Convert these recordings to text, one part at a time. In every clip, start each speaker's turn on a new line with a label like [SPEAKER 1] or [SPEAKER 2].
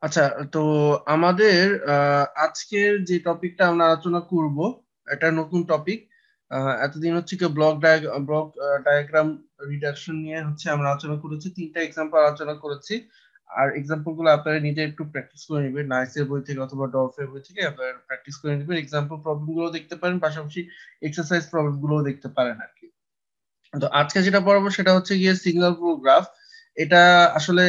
[SPEAKER 1] আচ্ছা, তো আমাদের আজকের যে টপিকটা আমরা আলোচনা করব, এটা নতুন টপিক। এতদিন হচ্ছে কি ব্লক ডায়াগ্রাম রিডাকশন নিয়ে হচ্ছে আমরা আলোচনা করেছি, 3টা এক্সাম্পল আলোচনা করেছি। আর এক্সাম্পল গুলো আপনারা নিজে একটু প্র্যাকটিস করে নেবেন, নাইসের বই থেকে অথবা ডরফের বই থেকে আপনারা প্র্যাকটিস করে নেবেন। এক্সাম্পল প্রবলেম গুলো দেখতে পারেন, পাশাপাশি এক্সারসাইজ প্রবলেম গুলো দেখতে পারেন আর কি। তো আজকে যেটা পড়াবো সেটা হচ্ছে গিয়ে সিগন্যাল ফ্লো গ্রাফ। এটা আসলে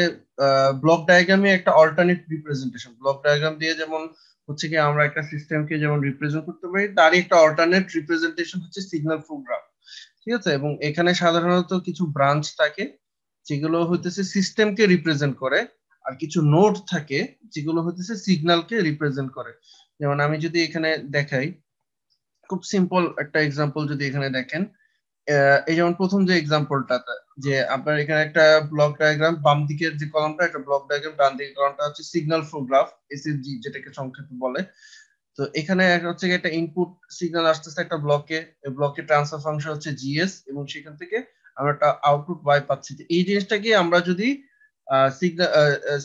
[SPEAKER 1] ব্লক ডায়াগ্রামে একটা অল্টারনেট রিপ্রেজেন্টেশন। ব্লক ডায়াগ্রাম দিয়ে যেমন হচ্ছে কি আমরা একটা সিস্টেমকে যেমন রিপ্রেজেন্ট করতে পারি, তারই একটা অল্টারনেট রিপ্রেজেন্টেশন হচ্ছে সিগন্যাল ফ্লো গ্রাফ। ঠিক আছে, এবং এখানে সাধারণত কিছু ব্রাঞ্চ থাকে যেগুলো হইতেছে সিস্টেমকে রিপ্রেজেন্ট করে, আর কিছু নোড থাকে যেগুলো হইতেছে সিগন্যালকে রিপ্রেজেন্ট করে। যেমন আমি যদি এখানে দেখাই, খুব সিম্পল একটা এক্সাম্পল যদি এখানে দেখেন, এই যেমন প্রথম যে এক্সাম্পলটা, যে আপনার এখানে একটা ব্লক ডায়াগ্রাম, বাম দিকের যে কলামটা একটা ব্লক ডায়াগ্রাম, ডান দিকের কলামটা হচ্ছে সিগন্যাল ফ্লো গ্রাফ, এসএফজি যেটাকে সংক্ষেপে বলে। তো এখানে হচ্ছে একটা ইনপুট সিগন্যাল আসতেছে একটা ব্লকে, ব্লকে ট্রান্সফার ফাংশন হচ্ছে জিএস, এবং সেখান থেকে আমরা একটা আউটপুট ওয়াই পাচ্ছি। তো এই জিনিসটাকে আমরা যদি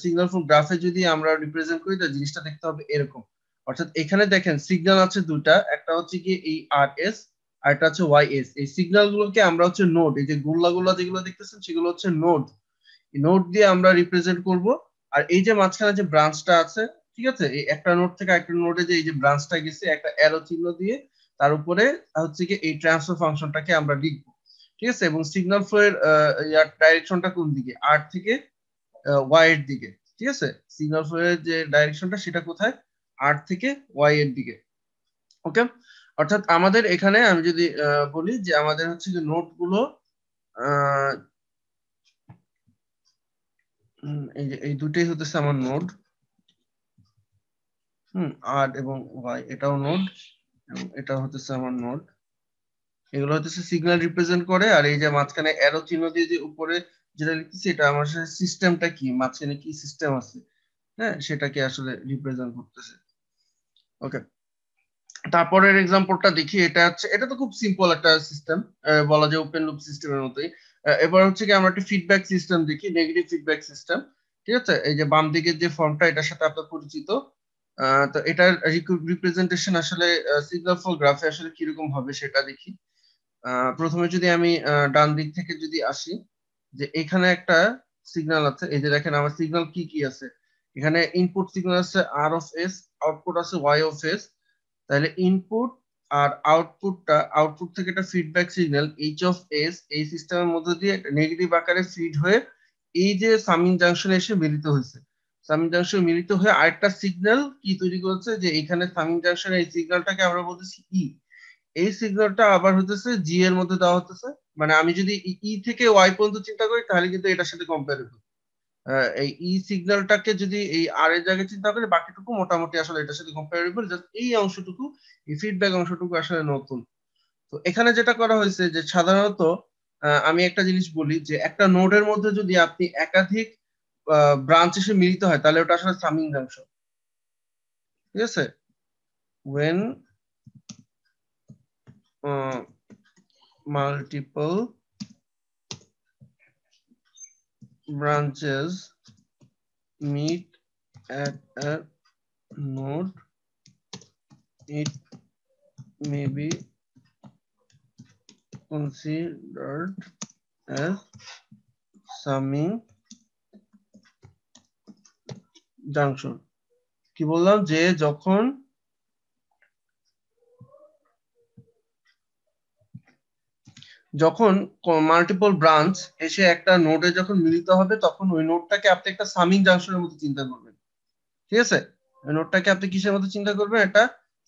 [SPEAKER 1] সিগন্যাল ফ্লো গ্রাফে যদি আমরা রিপ্রেজেন্ট করি, তো জিনিসটা দেখতে হবে এরকম। অর্থাৎ এখানে দেখেন সিগন্যাল আছে দুটা, একটা হচ্ছে কি এই আর এস, আর একটা হচ্ছে ওয়াই এস। এই সিগন্যাল গুলোকে আমরা হচ্ছে নোড, এই যে গোল্লা গোল্লা যেগুলো দেখতেছেন সেগুলো হচ্ছে নোড, নোড দিয়ে আমরা রিপ্রেজেন্ট করব। আর এই যে মাঝখানে যে ব্রাঞ্চটা আছে, ঠিক আছে, এই একটা নোড থেকে একটা নোডে যে এই যে ব্রাঞ্চটা গেছে, একটা অ্যারো চিহ্ন দিয়ে তার উপরে হচ্ছে কি এই ট্রান্সফার ফাংশনটাকে আমরা লিখবো। ঠিক আছে, এবং সিগন্যাল ফ্লো এর ডাইরেকশনটা কোন দিকে, আর থেকে ওয়াই এর দিকে। ঠিক আছে, সিগন্যাল ফ্লো এর যে ডাইরেকশনটা সেটা কোথায়, আর থেকে ওয়াই এর দিকে। ওকে, অর্থাৎ আমাদের এখানে আমি যদি বলি যে আমাদের হচ্ছে যে নোট গুলো, আহ, এই যে এই দুটোই হতেছে আমার নোড। আর এবং ওয়াই এটাও নোড, এবং এটা হতেছে আমার নোড। এগুলো হতেছে সিগন্যাল রিপ্রেজেন্ট করে, আর এই যে মাঝখানে অ্যারো চিহ্ন দিয়ে যে উপরে যেটা লিখতেছি, এটা আমার সিস্টেমটা কি, মাঝখানে কি সিস্টেম আছে, হ্যাঁ, সেটাকে আসলে রিপ্রেজেন্ট করতেছে। ওকে, তারপরের এক্সাম্পলটা দেখি। এটা হচ্ছে, এটা তো খুব সিম্পল একটা সিস্টেম, বলা যায় ওপেন লুপ সিস্টেমের মতোই। এবার হচ্ছে কি আমরা একটা ফিডব্যাক সিস্টেম দেখি, নেগেটিভ ফিডব্যাক সিস্টেম। ঠিক আছে, এই যে বাম দিকের যে ফর্মটা, এটার সাথে আপনার পরিচিত। তো এটার রিপ্রেজেন্টেশন আসলে সিগন্যাল ফ্লো গ্রাফে আসলে কিরকম হবে সেটা দেখি। প্রথমে যদি আমি ডান দিক থেকে যদি আসি, যে এখানে একটা সিগন্যাল আছে, এই যে দেখেন আমার সিগন্যাল কি কি আছে। এখানে ইনপুট সিগন্যাল আছে আর অফ এস, আউটপুট আছে ওয়াই অফ এস। তাহলে ইনপুট আর আউটপুট থেকে একটা feedback signal H of S এই সিস্টেমের মধ্যে দিয়ে নেগেটিভ আকারে ফিড হয়ে এই যে সামিং জাংশনে এসে মিলিত হয়েছে। সামিং জাংশনে মিলিত হয়ে আরেকটা সিগন্যাল কি তৈরি করেছে, যে এখানে সামিং জাংশনে এই সিগন্যালটাকে আমরা বলতেছি ই। এই সিগন্যালটা আবার হতেছে জি এর মধ্যে দেওয়া হতেছে। মানে আমি যদি ই থেকে ওয়াই পর্যন্ত চিন্তা করি, তাহলে কিন্তু এটার সাথে কম্পারেবল। এই ই সিগন্যালটাকে যদি এই আর এর জায়গায় চিন্তা করি, বাকিটুকু মোটামুটি আসলে এটার সাথে কম্পারেবল, জাস্ট এই অংশটুকু, এই ফিডব্যাক অংশটুকু আসলে নতুন। তো এখানে যেটা করা হয়েছে যে সাধারণত আমি একটা জিনিস বলি, যে একটা নোডের মধ্যে যদি আপনি একাধিক ব্রাঞ্চ এসে মিলিত হয়, তাহলে ওটা আসলে সামিং জাংশন। ঠিক আছে, when multiple branches meet at a node, it may be considered as summing junction। কি বললাম, যে যখন মাল্টিপল ব্রাঞ্চ এসে একটা নোডে যখন মিলিত হবে, তখন ওই নোডটাকে আপনি একটা সামিং জাংশনের মতো চিন্তা করবেন। ঠিক আছে, ওই নোডটাকে আপনি কিসের মতো চিন্তা করবেন, একটা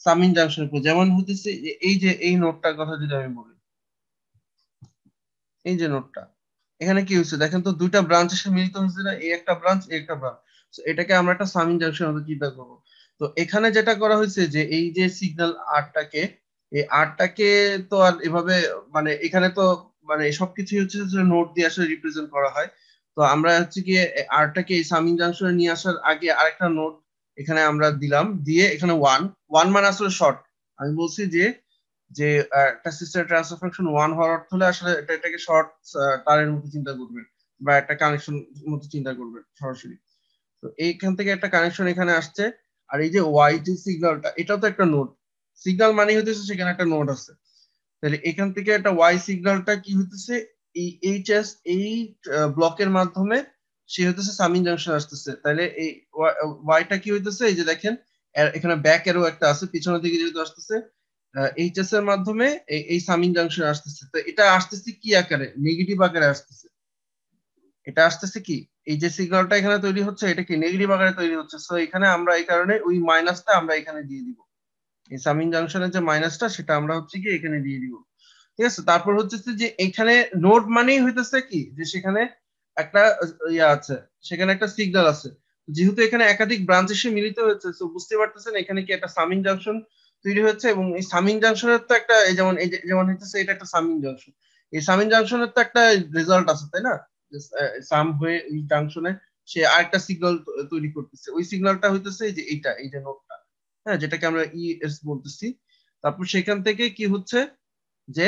[SPEAKER 1] সামিং জাংশনের মতো। যেমন হতেছে এই যে এই নোডটার কথা যদি আমি বলি, এই যে নোডটা, এখানে কি হচ্ছে দেখেন তো, দুইটা ব্রাঞ্চ এসে মিলিত হয়েছে না, এই একটা ব্রাঞ্চ, এই একটা ব্রাঞ্চ। এটাকে আমরা একটা সামিং জাংশনের মতো চিন্তা করবো। তো এখানে যেটা করা হয়েছে, যে এই যে সিগন্যাল আরটাকে, এই আরটাকে তো আর এভাবে, মানে এখানে তো মানে সবকিছু হচ্ছে নোড দিয়ে আসলে রিপ্রেজেন্ট করা হয়। তো আমরা হচ্ছে গিয়ে আরটাকে এই সামিং জাংশনে নিয়ে আসার আগে আরেকটা নোড এখানে আমরা দিলাম, দিয়ে এখানে ওয়ান। ওয়ান মানে আসলে শর্ট। আমি বলছি যে যে একটা সিস্টেম ট্রান্সফার ফাংশন ওয়ান হওয়ার অর্থ হলে আসলে এটাকে শর্ট তারের মতো চিন্তা করবেন, বা একটা কানেকশন মতো চিন্তা করবেন সরাসরি। তো এইখান থেকে একটা কানেকশন এখানে আসছে, আর এই যে ওয়াই যে সিগন্যালটা, এটাও তো একটা নোড। সিগন্যাল মানে হতেছে সেখানে একটা নোড আছে। তাহলে এখান থেকে একটা ওয়াই সিগন্যালটা কি হতেছে, এই এইচএস এই ব্লকের মাধ্যমে সে হতেছে সামিং জাংশন আসতেছে। তাহলে এই ওয়াইটা কি হইতেছে, এই যে দেখেন এখানে ব্যাক এরো একটা আছে পিছনের দিকে যেহেতু আসতেছে, এইচএস এর মাধ্যমে এই সামিং জাংশন আসতেছে। তো এটা আসতেছে কি আকারে, নেগেটিভ আকারে আসতেছে। এটা আসতেছে কি, এই যে সিগন্যালটা এখানে তৈরি হচ্ছে এটা কি নেগেটিভ আকারে তৈরি হচ্ছে। সো এখানে আমরা এই কারণে ওই মাইনাসটা আমরা এখানে দিয়ে দিব, এই সামিং জাংশনের যে মাইনাসটা সেটা আমরা হচ্ছে কি এখানে দিয়ে দিব। ঠিক আছে, তারপর হচ্ছে যে এখানে নোড মানেই হইতেছে কি, যে সেখানে একটা ইয়া আছে, সেখানে একটা সিগন্যাল আছে। যেহেতু এখানে একাধিক ব্রাঞ্চ এসে মিলিত হয়েছে, তো বুঝতে পারতেছেন এখানে কি একটা সামিং জাংশন তৈরি হচ্ছে। এবং এই সামিং জাংশনের তো একটা এই যেমন যেমন হইতেছে এটা একটা সামিং জাংশন, এই সামিং জাংশনের তো একটা রেজাল্ট আছে তাই না, সাম হয়ে এই জাংশনে সে আরেকটা সিগন্যাল তৈরি করতেছে। ওই সিগন্যালটা হইতেছে এই যে এইটা, এই যে নোডটা, হ্যাঁ, যেটাকে আমরা ইএস বলতেছি। তারপর সেখান থেকে কি হচ্ছে যে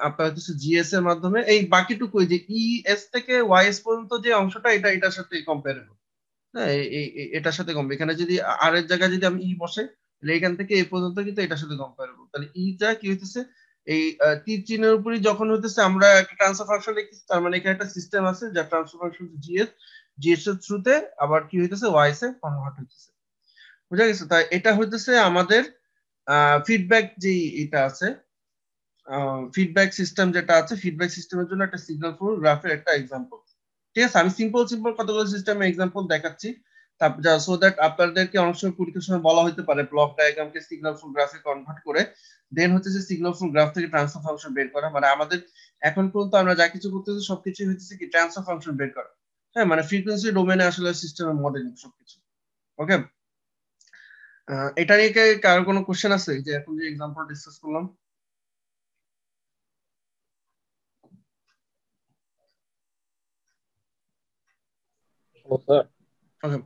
[SPEAKER 1] আপনার হচ্ছে জিএস এর মাধ্যমে এই বাকিটুকু যে ইএস থেকে ওয়াইএস পর্যন্ত যে অংশটা এটা এটার সাথে কম্পারেবল। হ্যাঁ, এটার সাথে কম, এখানে যদি আর এর জায়গায় যদি আমি ই বসে, তাহলে এখান থেকে এই পর্যন্ত কিন্তু এটার সাথে কম্পারেবল। তাহলে যা কি হইতেছে, এই তীর চিহ্নের উপরই যখন হইতেছে আমরা একটা ট্রান্সফার ফাংশন লিখতেছি, তার মানে এখানে একটা সিস্টেম আছে যা ট্রান্সফার ফাংশন জিএস, জিএস এর থ্রুতে আবার কি হইতেছে ওয়াইএস এ কনভার্ট হইতেছে। বুঝা গেছে? তাই এটা হইতেছে আমাদের ফিডব্যাক যে এটা আছে, ফিডব্যাক সিস্টেম যেটা আছে, ফিডব্যাক সিস্টেমের জন্য একটা সিগন্যাল ফ্লো গ্রাফের একটা এক্সাম্পল। ঠিক আছে, আমি সিম্পল সিম্পল কতগুলো সিস্টেমের এক্সাম্পল দেখাচ্ছি, তারপর সো দ্যাট আপনাদেরকে অনেক সময় পরীক্ষার সময় বলা হতে পারে ব্লক ডায়াগ্রামকে সিগন্যাল ফ্লো গ্রাফে কনভার্ট করে দেন হচ্ছে যে সিগন্যাল ফ্লো গ্রাফ থেকে ট্রান্সফার ফাংশন বের করা। মানে আমাদের এখন পর্যন্ত আমরা যা কিছু করতেছি সবকিছু হচ্ছে কি ট্রান্সফার ফাংশন বের করা। হ্যাঁ, মানে ফ্রিকোয়েন্সি ডোমেনে আসলে সিস্টেমের মডেলিং সবকিছু। ওকে, এটা নিয়ে কারো কোনো কোশ্চেন আছে যে এখন যে এক্সাম্পল ডিসকাস করলাম?
[SPEAKER 2] ও স্যার,
[SPEAKER 1] ওকে,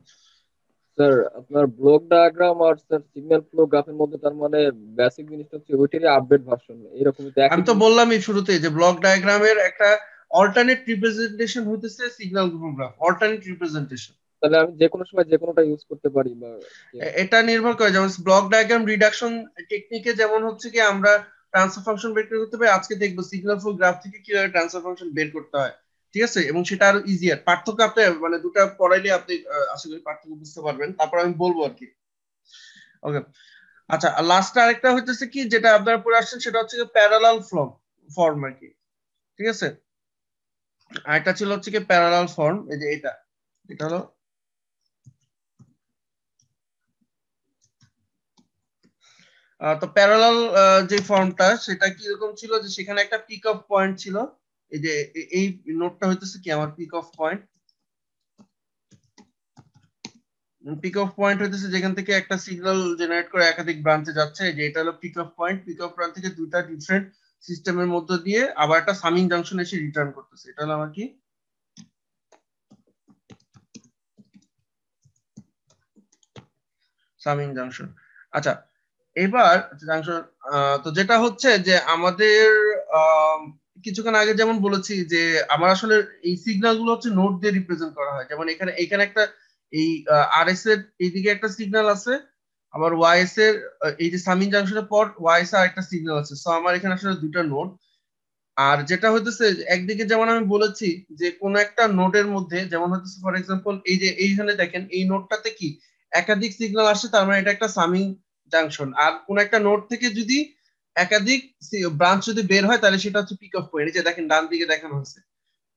[SPEAKER 2] স্যার আপনার ব্লক ডায়াগ্রাম আর স্যার সিগন্যাল ফ্লো গ্রাফের মধ্যে তার মানে বেসিক জিনিসটা হচ্ছে ওইটারই আপডেট ভার্সন, এরকমই তো
[SPEAKER 1] আমি
[SPEAKER 2] একই
[SPEAKER 1] তো
[SPEAKER 2] জিনিস।
[SPEAKER 1] বললামই শুরুতে যে ব্লক ডায়াগ্রামের একটা অল্টারনেট রিপ্রেজেন্টেশন হইতেছে সিগন্যাল গ্রাফ, অল্টারনেট রিপ্রেজেন্টেশন।
[SPEAKER 2] তাহলে আমি যে কোনো সময় যে কোনোটা ইউজ করতে পারি বা কি আর কি?
[SPEAKER 1] এটা নির্ভর করে, যেমন ব্লক ডায়াগ্রাম রিডাকশন টেকনিকে যেমন হচ্ছে কি আমরা ট্রান্সফার ফাংশন বের করতে পারি, আজকে দেখবো সিগন্যাল ফ্লো গ্রাফ থেকে কিভাবে ট্রান্সফার ফাংশন বের করতে হয়। ঠিক আছে, এবং সেটা আরো ইজিয়ার। পার্থক্য আপনি মানে দুটা পড়াইলে আপনি আশা করি পার্থক্য বুঝতে পারবেন, তারপর আমি বলবো আর কি। ওকে, আচ্ছা, লাস্ট আরেকটা হইতেছে কি যেটা আপনারা পড়ে আসছেন, সেটা হচ্ছে প্যারালাল ফর্ম, ফর্ম আর কি। ঠিক আছে, আরেকটা ছিল হচ্ছে কি প্যারালাল ফর্ম, এই যে এটা, এটা হলো তো প্যারালাল যে ফর্মটা সেটা কি রকম ছিল, যে সেখানে একটা পিক অফ পয়েন্ট ছিল। এই যে এই নোটটা হইতেছে কি আমার pick off point. Pick off point হইতেছে যেখান থেকে একটা সিগন্যাল জেনারেট করে একাধিক ব্রাঞ্চে যাচ্ছে, যে এটা হলো pick off point. Pick off point থেকে দুইটা ডিফারেন্ট সিস্টেমের মধ্য দিয়ে আবার একটা সামিং জাংশন এসে রিটার্ন করতেছে, এটা হলো আমার কি সামিং জাংশন। আচ্ছা, এবার জাংশন, তো যেটা হচ্ছে যে আমাদের আহ, কিছুক্ষণ আগে যেমন বলেছি যে আমার আসলে এই সিগন্যাল গুলো হচ্ছে নোড দিয়ে রিপ্রেজেন্ট করা হয়। যেমন এখানে এখানে একটা এই আরএস এর এইদিকে একটা সিগন্যাল আছে, আবার ওয়াইএস এর এই যে সামিং জাংশনের পর ওয়াইএস এর একটা সিগন্যাল আছে। সো আমার এখানে আসলে দুটো নোড। আর যেটা হইতেছে একদিকে যেমন আমি বলেছি যে কোন একটা নোডের মধ্যে যেমন হচ্ছে ফর এক্সাম্পল এই যে এইখানে দেখেন এই নোডটাতে কি একাধিক সিগন্যাল আসে, তার মানে এটা একটা সামিং জাংশন। আর কোন একটা নোড থেকে যদি একাধিক ব্রাঞ্চ যদি বের হয় তাহলে সেটা হচ্ছে পিক অফ পয়েন্ট। এই যে দেখেন ডান দিকে দেখানো হয়েছে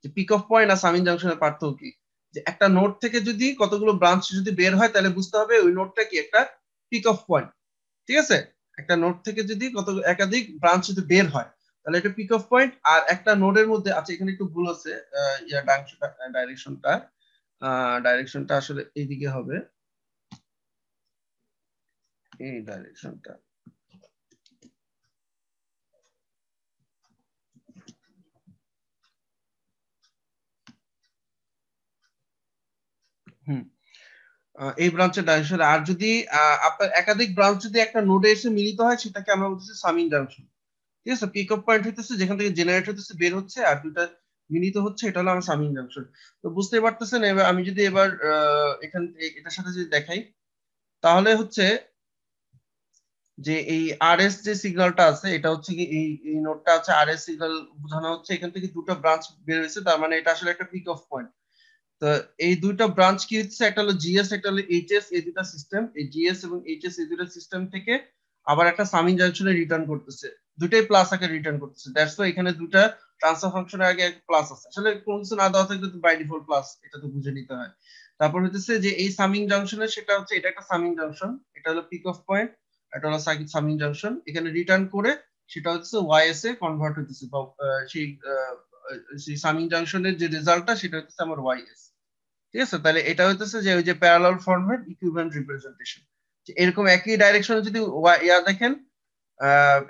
[SPEAKER 1] যে পিক অফ পয়েন্ট আর সামিং জাংশনের পার্থক্য কি, যে একটা নোড থেকে যদি কতগুলো ব্রাঞ্চ যদি বের হয় তাহলে বুঝতে হবে ওই নোডটা কি একটা পিক অফ পয়েন্ট। ঠিক আছে, একটা নোড থেকে যদি কত একাধিক ব্রাঞ্চ যদি বের হয় তাহলে এটা পিক অফ পয়েন্ট। আর একটা নোডের মধ্যে, আচ্ছা এখানে একটু ভুল আছে, ইয়া ডাইরেকশনটা ডাইরেকশনটা আসলে এইদিকে হবে, এই ডাইরেকশনটা। হুম, এই ব্রাঞ্চের ডাইরেকশন। আর যদি আপনার একাধিক ব্রাঞ্চ যদি একটা নোডে এসে মিলিত হয় সেটাকে আমরা বলতেছি সামিং জাংশন। ঠিক আছে, পিক অফ পয়েন্ট হইতেছে যেখান থেকে জেনারেট হইতেছে বের হচ্ছে, আর দুইটা মিলিত হচ্ছে, এটা হলো আমার সামিং জাংশন। তো বুঝতে পারতেছেন, এবার আমি যদি এবার এখান এটার সাথে যদি দেখাই, তাহলে হচ্ছে যে এই আরএস যে সিগন্যালটা আছে, এটা হচ্ছে কি এই নোডটা আছে আরএস সিগন্যাল বোঝানো হচ্ছে। এখান থেকে দুটো ব্রাঞ্চ বের হয়েছে, তার মানে এটা আসলে একটা পিক অফ পয়েন্ট। তো এই দুইটা ব্রাঞ্চ কি হচ্ছে, একটা হলো জিএস, একটা হলো এইচএস, এই দুটা সিস্টেম, এই জিএস এবং এইচএস এই দুটা সিস্টেম থেকে আবার একটা সামিং জাংশনে রিটার্ন করতেছে, দুটাই প্লাস আকারে রিটার্ন করতেছে। দ্যাটস ওয়াই এখানে দুটা ট্রান্সফার ফাংশনের আগে এক প্লাস আছে। আসলে কোনো কিছু না দেওয়া থাকলে তো বাই ডিফল্ট প্লাস, এটা তো বুঝে নিতে হয়। তারপর হচ্ছে যে এই সামিং জাংশনে, সেটা হচ্ছে এটা একটা সামিং জাংশন, এটা হলো পিক অফ পয়েন্ট, এটা হলো সামিং জাংশন। এখানে রিটার্ন করে সেটা হচ্ছে ওয়াইএস এ কনভার্ট হইতেছে, বা সেই সেই সামিং জাংশনের যে রেজাল্টটা সেটা হচ্ছে আমার ওয়াইএস। ঠিক আছে, তাহলে এটা হইতেছে যে ওই যে প্যারালাল ফরম্যাট ইকুইভ্যালেন্ট রিপ্রেজেন্টেশন। এরকম একই ডাইরেকশনে যদি ইয়া দেখেন,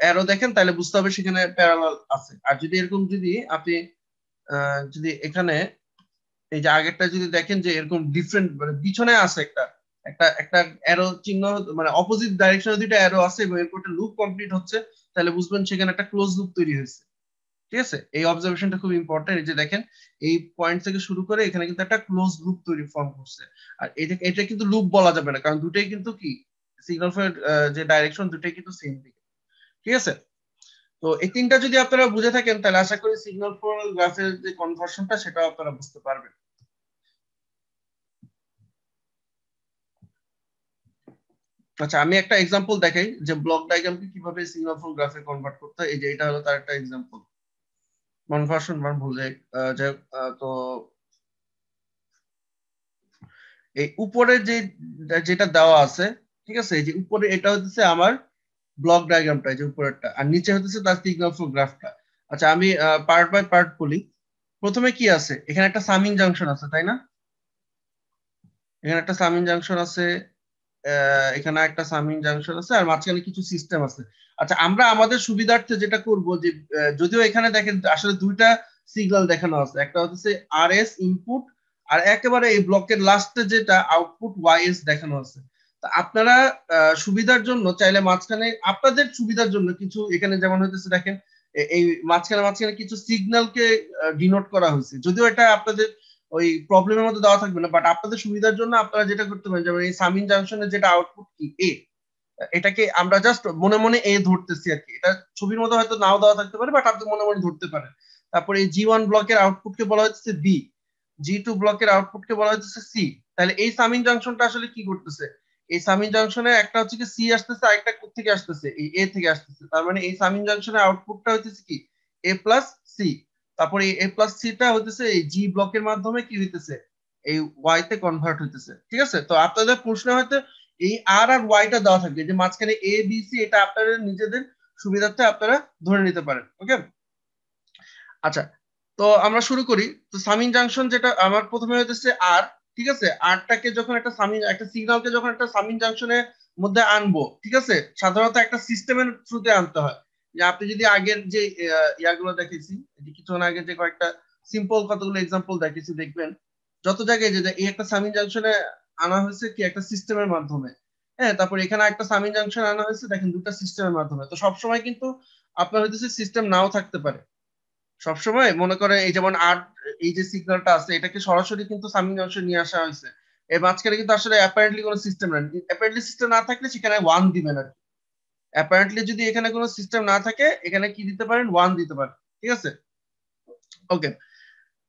[SPEAKER 1] অ্যারো দেখেন, তাহলে বুঝতে হবে সেখানে প্যারালাল আছে। আর যদি এরকম যদি আপনি যদি এখানে এই যে আগেরটা যদি দেখেন যে এরকম ডিফারেন্ট মানে পিছনে আছে একটা একটা একটা অ্যারো চিহ্ন, মানে অপোজিট ডাইরেকশনে দুইটা অ্যারো আছে এবং এরপর একটা লুপ কমপ্লিট হচ্ছে, তাহলে বুঝবেন সেখানে একটা ক্লোজ লুপ তৈরি হয়েছে। ঠিক আছে, এই অবজারভেশনটা খুব ইম্পর্টেন্ট। এই যে দেখেন, এই পয়েন্ট থেকে শুরু করে এখানে কিন্তু একটা ক্লোজ লুপ তৈরি ফর্ম করছে। আর এটা এটা কিন্তু লুপ বলা যাবে না, কারণ দুটাই কিন্তু কি সিগন্যাল ফ্লোর যে ডাইরেকশন দুটাই কিন্তু সেম দিকে। ঠিক আছে, তো এই তিনটা যদি আপনারা বুঝে থাকেন, তাহলে আশা করি সিগন্যাল ফ্লো গ্রাফের যে কনভার্সনটা সেটাও আপনারা বুঝতে পারবেন। আচ্ছা, আমি একটা এক্সাম্পল দেখাই যে ব্লক ডায়াগ্রামকে কিভাবে সিগন্যাল ফ্লো গ্রাফে কনভার্ট করতে হয়। এই যে এটা হলো তার একটা এক্সাম্পল, কনভার্সন মান ভুলে যাই হোক, তো এই উপরে যে যেটা দেওয়া আছে, ঠিক আছে, এই যে উপরে এটা হচ্ছে আমার ব্লক ডায়াগ্রামটা, এই যে উপরেরটা, আর নিচে হচ্ছে তার সিগন্যাল ফ্লো গ্রাফটা। আচ্ছা, আমি পার্ট বাই পার্ট বলি। প্রথমে কি আছে, এখানে একটা সামিং জাংশন আছে, তাই না? এখানে একটা সামিং জাংশন আছে, এখানে একটা সামিং জাংশন আছে, আর মাঝখানে কিছু সিস্টেম আছে। আচ্ছা, আমরা আমাদের সুবিধার্থে যেটা করব যে যদিও এখানে দেখেন আসলে দুইটা সিগন্যাল দেখানো আছে, একটা হচ্ছে আরএস ইনপুট, আর একেবারে এই ব্লকের লাস্টে যেটা আউটপুট ওয়াইএস দেখানো আছে। তা আপনারা সুবিধার জন্য চাইলে মাঝখানে আপনাদের সুবিধার জন্য কিছু এখানে যেমন হইতেছে দেখেন, এই মাঝখানে মাঝখানে কিছু সিগন্যালকে ডিনোট করা হয়েছে, যদিও এটা আপনাদের ওই প্রবলেমের মধ্যে দেওয়া থাকবে না, বাট আপনাদের সুবিধার জন্য আপনারা যেটা করতে পারেন, যেমন এই সামিং জাংশনের যেটা আউটপুট কি এ, এটাকে আমরা জাস্ট মনে মনে এ ধরতেছি আর কি। এটা ছবির মধ্যে হয়তো নাও দেওয়া থাকতে পারে, বাট আপনি মনে মনে ধরতে পারেন। তারপরে এই জি1 ব্লকের আউটপুটকে বলা হচ্ছে বি, জি2 ব্লকের আউটপুটকে বলা হচ্ছে সি। তাহলে এই সামিং জাংশনটা আসলে কি করতেছে, এই সামিং জাংশনে একটা হচ্ছে কি সি আসতেছে, আরেকটা থেকে আসতেছে এই এ থেকে আসতেছে, তার মানে এই সামিং জাংশনের আউটপুটটা হচ্ছে কি এ প্লাস সি। তারপরে এই এ প্লাস সিটা হইতেছে এই জি ব্লকের মাধ্যমে কি হইতেছে এই ওয়াই তে কনভার্ট হইতেছে। ঠিক আছে, তো আপনাদের প্রশ্ন হয়তো এই আর আর ওয়াইটা দেওয়া থাকবে, যে মাঝখানে এ বি সি, এটা আপনাদের নিজেদের সুবিধার্থে আপনারা ধরে নিতে পারেন। ওকে, আচ্ছা, তো আমরা শুরু করি। তো সামিং জাংশন যেটা আমার প্রথমে হইতেছে আর, ঠিক আছে, আরটাকে যখন একটা সামিং একটা সিগন্যালকে যখন একটা সামিং জাংশনের মধ্যে আনবো, ঠিক আছে, সাধারণত একটা সিস্টেমের থ্রুতে আনতে হয়। যে আপনি যদি আগের যে ইয়াগুলো দেখেছি, কিছুক্ষণ আগে যে কয়েকটা সিম্পল কতগুলো এক্সাম্পল দেখেছি, দেখবেন যত জায়গায় যে এই একটা সামিং জাংশনে আনা হয়েছে কি একটা সিস্টেমের মাধ্যমে। হ্যাঁ, তারপর এখানে একটা সামিং জাংশন আনা হয়েছে দেখেন দুটা সিস্টেমের মাধ্যমে। তো সবসময় কিন্তু আপনার হইতেছে সিস্টেম নাও থাকতে পারে। সবসময় মনে করেন এই যেমন আর এই যে সিগন্যালটা আছে, এটাকে সরাসরি কিন্তু সামিং জাংশন নিয়ে আসা হয়েছে, এর মাঝখানে কিন্তু আসলে অ্যাপারেন্টলি কোনো সিস্টেম নেই। অ্যাপারেন্টলি সিস্টেম না থাকলে সেখানে ওয়ান দিবেন আর কি। অ্যাপারেন্টলি যদি এখানে কোনো সিস্টেম না থাকে, এখানে কি দিতে পারেন, ওয়ান দিতে পারেন। ঠিক আছে, ওকে।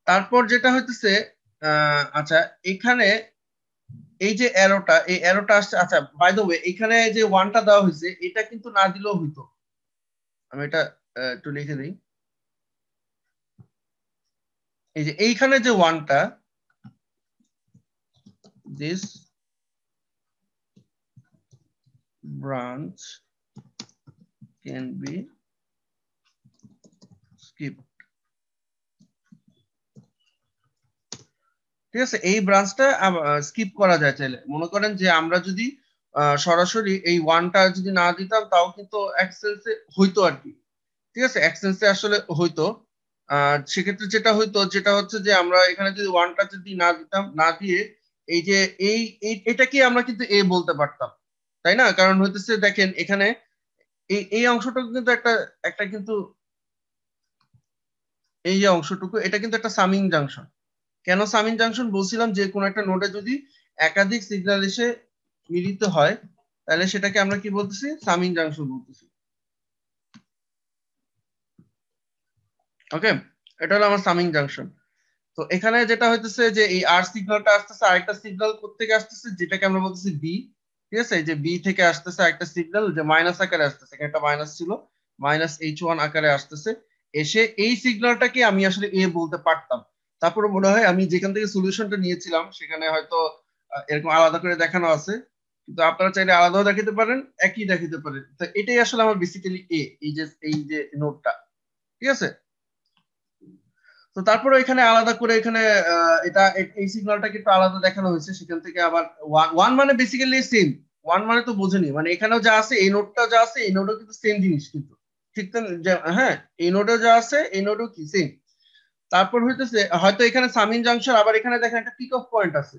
[SPEAKER 1] তারপর যেটা হইতেছে আচ্ছা, এখানে এই যে অ্যারোটা, এই অ্যারোটা আসছে। আচ্ছা, বাই দ্য ওয়ে, এখানে যে ওয়ানটা দেওয়া হয়েছে এটা কিন্তু না দিলেও হইতো। আমি এটা একটু লিখে দিই। এই যে এইখানে যে ওয়ানটা, this branch can be skipped। ঠিক আছে, এই ব্রাঞ্চটা স্কিপ করা যায় চাইলে। মনে করেন যে আমরা যদি সরাসরি এই ওয়ানটা যদি না দিতাম, তাও কিন্তু এক্সেন্সে হইতো আর কি। ঠিক আছে, এক্সেন্সে আসলে হইতো। সেক্ষেত্রে যেটা হইতো, যেটা হচ্ছে যে আমরা এখানে যদি ওয়ানটা যদি না দিতাম, না দিয়ে এই যে এটাকে আমরা কিন্তু এ বলতে পারতাম, তাই না? কারণ হইতেছে দেখেন এখানে এই অংশটা কিন্তু একটা একটা কিন্তু এই যে অংশটুকু এটা কিন্তু একটা সামিং জাংশন। কেন সামিং জাংশন বলছিলাম, যে কোনো একটা নোডে যদি একাধিক সিগন্যাল এসে মিলিত হয় তাহলে সেটাকে আমরা কি বলতেছি, সামিং জাংশন বলতেছি। ওকে, এটা হলো আমার সামিং জাংশন। তো এখানে যেটা হইতেছে যে এই আর সিগন্যালটা আসতেছে, আরেকটা সিগন্যাল কোত্থেকে আসতেছে যেটাকে আমরা বলতেছি বি। ঠিক আছে, এই যে বি থেকে আসতেছে একটা সিগন্যাল যে মাইনাস আকারে আসতেছে, এখানে একটা মাইনাস ছিল, -H1 আকারে আসতেছে। এসে এই সিগন্যালটাকে আমি আসলে এ বলতে পারতাম। তারপরে মনে হয় আমি যেখান থেকে সলিউশনটা নিয়েছিলাম সেখানে হয়তো এরকম আলাদা করে দেখানো আছে, কিন্তু আপনারা চাইলে আলাদাও দেখাতে পারেন, একই দেখাতে পারেন। তো এটাই আসলে আমার বেসিক্যালি এ, এই যে নোটটা। ঠিক আছে, তো তারপরে এখানে আলাদা করে এখানে এই সিগন্যালটাকে একটু আলাদা দেখানো হয়েছে, সেখান থেকে আবার ওয়ান ওয়ান মানে বেসিক্যালি সেম। ওয়ান মানে তো বোঝেনি, মানে এখানেও যা আছে এই নোটটা যা আছে এই নোটও কিন্তু সেম জিনিস কিন্তু। ঠিক তো হ্যাঁ, এই নোটেও যা আছে এই নোটও কি সেম। তারপর হইতেছে হয়তো এখানে সামিন জাংশন, আবার এখানে দেখেন একটা পিক অফ পয়েন্ট আছে।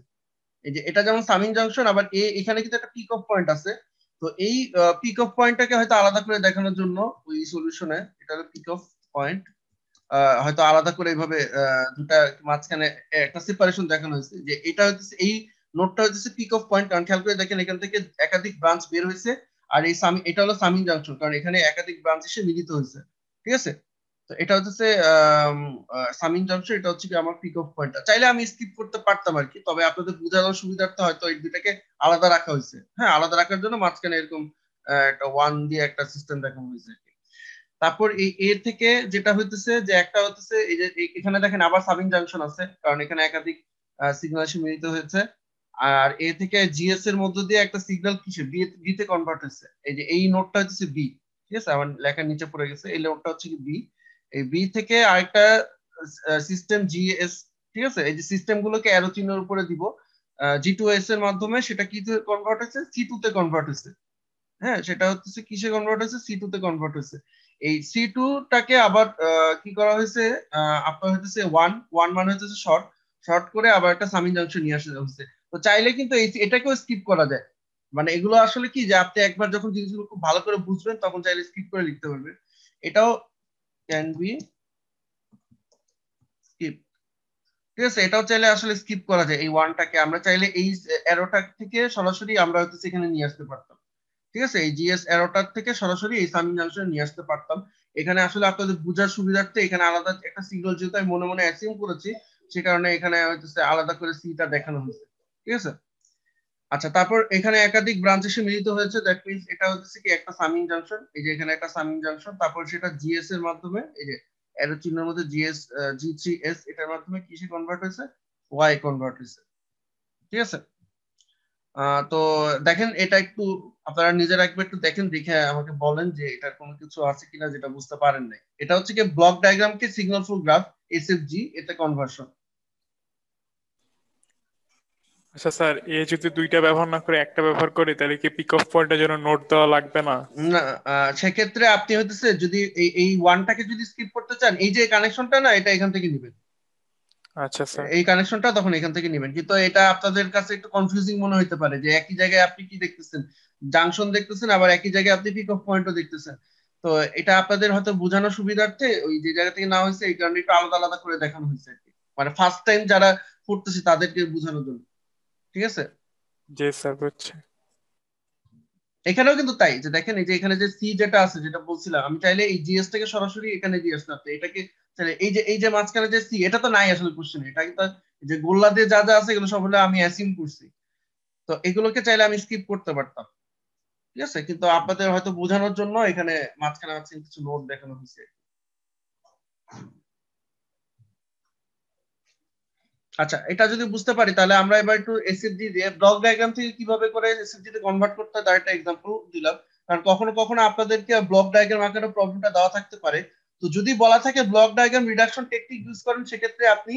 [SPEAKER 1] এই যে এটা যেমন সামিন জাংশন, আবার এখানে কিন্তু একটা পিক অফ পয়েন্ট আছে। তো এই পিক অফ পয়েন্টটাকে হয়তো আলাদা করে দেখানোর জন্য ওই সলিউশনে এটা হলো পিক অফ পয়েন্ট, হয়তো আলাদা করে এইভাবে দুটা মাঝখানে একটা সেপারেশন দেখানো হয়েছে, যে এটা হচ্ছে এই নোটটা হচ্ছে পিক অফ পয়েন্ট। কারণ খেয়াল করে দেখেন এখান থেকে একাধিক ব্রাঞ্চ বের হয়েছে, আর এই এটা হলো সামিং জাংশন কারণ এখানে একাধিক ব্রাঞ্চ এসে মিলিত হয়েছে। ঠিক আছে, তো এটা হচ্ছে সামিং জাংশন, এটা হচ্ছে কি আমার পিক অফ পয়েন্টটা। চাইলে আমি স্কিপ করতে পারতাম আর কি, তবে আপনাদের বোঝানোর সুবিধার্থে হয়তো এই দুটাকে আলাদা রাখা হয়েছে। হ্যাঁ, আলাদা রাখার জন্য মাঝখানে এরকম একটা ওয়ান দিয়ে একটা সিস্টেম দেখানো হয়েছে। তারপর এই এর থেকে যেটা হইতেছে যে একটা হইতেছে এই যে এখানে দেখেন আবার সাবিং জাংশন আছে, কারণ এখানে একাধিক সিগন্যাল মিলিত হয়েছে। আর এ থেকে জিএস এর মধ্য দিয়ে একটা সিগন্যাল কিসে বি তে কনভার্ট হয়েছে। এই যে এই নোটটা হচ্ছে বি। ঠিক আছে, আমার লেখার নিচে পড়ে গেছে, এই নোটটা হচ্ছে কি বি। এই বি থেকে আরেকটা সিস্টেম জিএস। ঠিক আছে, এই যে সিস্টেম গুলোকে অ্যারো চিহ্নের উপরে দিব, G2S এর মাধ্যমে সেটা কি কনভার্ট হয়েছে, C2 তে কনভার্ট হয়েছে। হ্যাঁ, সেটা হচ্ছে কিসে কনভার্ট হয়েছে, সি টু তে কনভার্ট হয়েছে। এই সি টাকে আবার কি করা হয়েছে, আপনার হচ্ছে ওয়ান ওয়ান মানে হচ্ছে শর্ট, শর্ট করে আবার একটা সামিং জাংশন নিয়ে আসা হয়েছে। তো চাইলে কিন্তু এটাকেও স্কিপ করা যায়। মানে এগুলো আসলে কি যে আপনি একবার যখন জিনিসগুলো খুব ভালো করে বুঝবেন তখন চাইলে স্কিপ করে লিখতে পারবেন। এটাও ক্যান বি স্কিপ। ঠিক আছে, এটাও চাইলে আসলে স্কিপ করা যায়। এই ওয়ানটাকে আমরা চাইলে এই অ্যারোটা থেকে সরাসরি আমরা হয়তো সেখানে নিয়ে আসতে পারতাম। ঠিক আছে, এই জিএস এরোটার থেকে সরাসরি এই সামিং জাংশনে নিয়ে আসতে পারতাম। এখানে আসলে আপনাদের বোঝার সুবিধার্থে এখানে আলাদা একটা সিগন্যাল যেহেতু আমি মনে মনে অ্যাসিউম করেছি, সে কারণে এখানে হচ্ছে আলাদা করে সিটা দেখানো হয়েছে। ঠিক আছে, আচ্ছা তারপর এখানে একাধিক ব্রাঞ্চ এসে মিলিত হয়েছে, দ্যাট মিন্স এটা হচ্ছে কি একটা সামিং জাংশন। এই যে এখানে একটা সামিং জাংশন, তারপর সেটা জিএস এর মাধ্যমে এই যে এর চিহ্নের মধ্যে জিএস, G3S, এটার মাধ্যমে কিসে কনভার্ট হয়েছে, ওয়াই কনভার্ট হয়েছে। ঠিক আছে, তো দেখেন এটা একটু আপনারা নিজেরা একবার একটু দেখেন, দেখে আমাকে বলেন যে এটার কোনো কিছু আছে কিনা যেটা বুঝতে পারেন নাই। এটা হচ্ছে কি ব্লক ডায়াগ্রামকে সিগন্যাল ফ্লো গ্রাফ, এসএফজি এতে কনভার্সন।
[SPEAKER 3] আচ্ছা স্যার, এ যদি দুইটা ব্যবহার না করে একটা ব্যবহার করি তাহলে কি পিক অফ পয়েন্টের জন্য নোট দেওয়া লাগবে না?
[SPEAKER 1] না, সেক্ষেত্রে আপনি হইতেছে যদি এই ওয়ানটাকে যদি স্কিপ করতে চান, এই যে কানেকশনটা না এটা এখান থেকে নিবেন।
[SPEAKER 3] আচ্ছা স্যার।
[SPEAKER 1] এই কানেকশনটা তখন এখান থেকে নিবেন, কিন্তু এটা আপনাদের কাছে একটু কনফিউজিং মনে হতে পারে যে একই জায়গায় আপনি কি দেখতেছেন, জাংশন দেখতেছেন, আবার একই জায়গায় আপনি পিক অফ পয়েন্টও দেখতেছেন। তো এটা আপনাদের হয়তো বোঝানোর সুবিধার্থে ওই যে জায়গা থেকে নেওয়া হয়েছে এই কারণে একটু আলাদা আলাদা করে দেখানো হয়েছে আর কি, মানে ফার্স্ট টাইম যারা পড়তেছে তাদেরকে বোঝানোর জন্য। ঠিক আছে,
[SPEAKER 3] জি স্যার, বুঝছি।
[SPEAKER 1] এখানেও কিন্তু তাই, যে দেখেন এই যে এখানে যে সি যেটা আছে যেটা বলছিলাম, আমি চাইলে এই জিএস থেকে সরাসরি এখানে দিয়ে আসতে পারতাম। এটাকে চাইলে এই যে মাঝখানে যে সি, এটা তো নাই আসলে কোশ্চেন, এটা কিন্তু এই যে গোল্লা দিয়ে যা যা আছে এগুলো সব হলো আমি অ্যাসিউম করছি। তো এগুলোকে চাইলে আমি স্কিপ করতে পারতাম। ঠিক আছে, কিন্তু আপনাদের হয়তো বোঝানোর জন্য এখানে মাঝখানে মাঝখানে কিছু নোট দেখানো হয়েছে। আচ্ছা, এটা যদি বুঝতে পারি তাহলে আমরা এবার একটু এসএফজি দিয়ে ব্লক ডায়াগ্রাম থেকে কিভাবে করে এসএফজি তে কনভার্ট করতে হয় তার একটা এক্সাম্পল দিলাম। কারণ কখনো কখনো আপনাদেরকে ব্লক ডায়াগ্রাম আকারে প্রবলেমটা দেওয়া থাকতে পারে। তো যদি বলা থাকে block diagram reduction technique use করেন, সেক্ষেত্রে আপনি